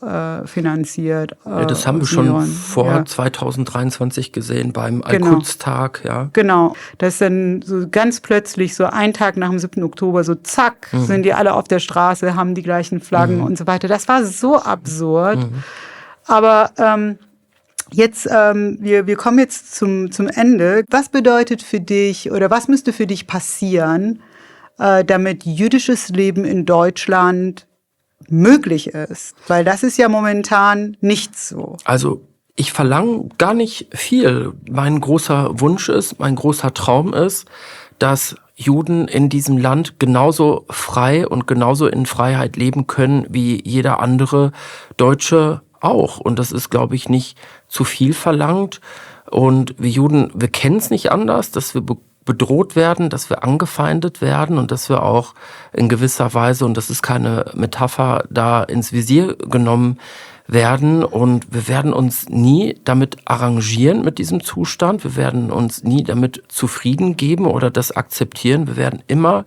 finanziert. Ja, das haben wir schon vor 2023 gesehen beim Al-Quds-Tag. Ja. Genau, das ist dann so ganz plötzlich, so einen Tag nach dem 7. Oktober, so zack, sind die alle auf der Straße, haben die gleichen Flaggen und so weiter. Das war so absurd. Aber jetzt, wir kommen jetzt zum Ende. Was bedeutet für dich oder was müsste für dich passieren, damit jüdisches Leben in Deutschland möglich ist? Weil das ist ja momentan nicht so. Also ich verlange gar nicht viel. Mein großer Wunsch ist, mein großer Traum ist, dass Juden in diesem Land genauso frei und genauso in Freiheit leben können wie jeder andere Deutsche auch. Und das ist, glaube ich, nicht zu viel verlangt. Und wir Juden, wir kennen es nicht anders, dass wir bedroht werden, dass wir angefeindet werden und dass wir auch in gewisser Weise, und das ist keine Metapher, da ins Visier genommen werden. Und wir werden uns nie damit arrangieren mit diesem Zustand. Wir werden uns nie damit zufrieden geben oder das akzeptieren. Wir werden immer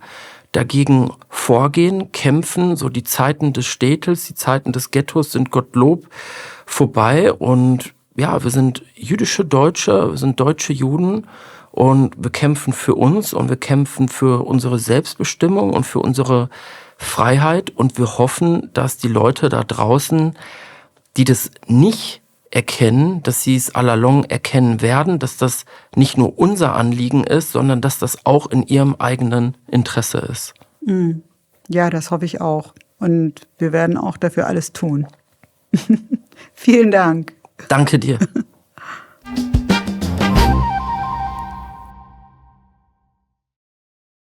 dagegen vorgehen, kämpfen. So die Zeiten des Städtels, die Zeiten des Ghettos sind Gottlob vorbei. Und ja, wir sind jüdische Deutsche, wir sind deutsche Juden. Und wir kämpfen für uns und wir kämpfen für unsere Selbstbestimmung und für unsere Freiheit. Und wir hoffen, dass die Leute da draußen, die das nicht erkennen, dass sie es allalong erkennen werden, dass das nicht nur unser Anliegen ist, sondern dass das auch in ihrem eigenen Interesse ist. Ja, das hoffe ich auch. Und wir werden auch dafür alles tun. Vielen Dank. Danke dir.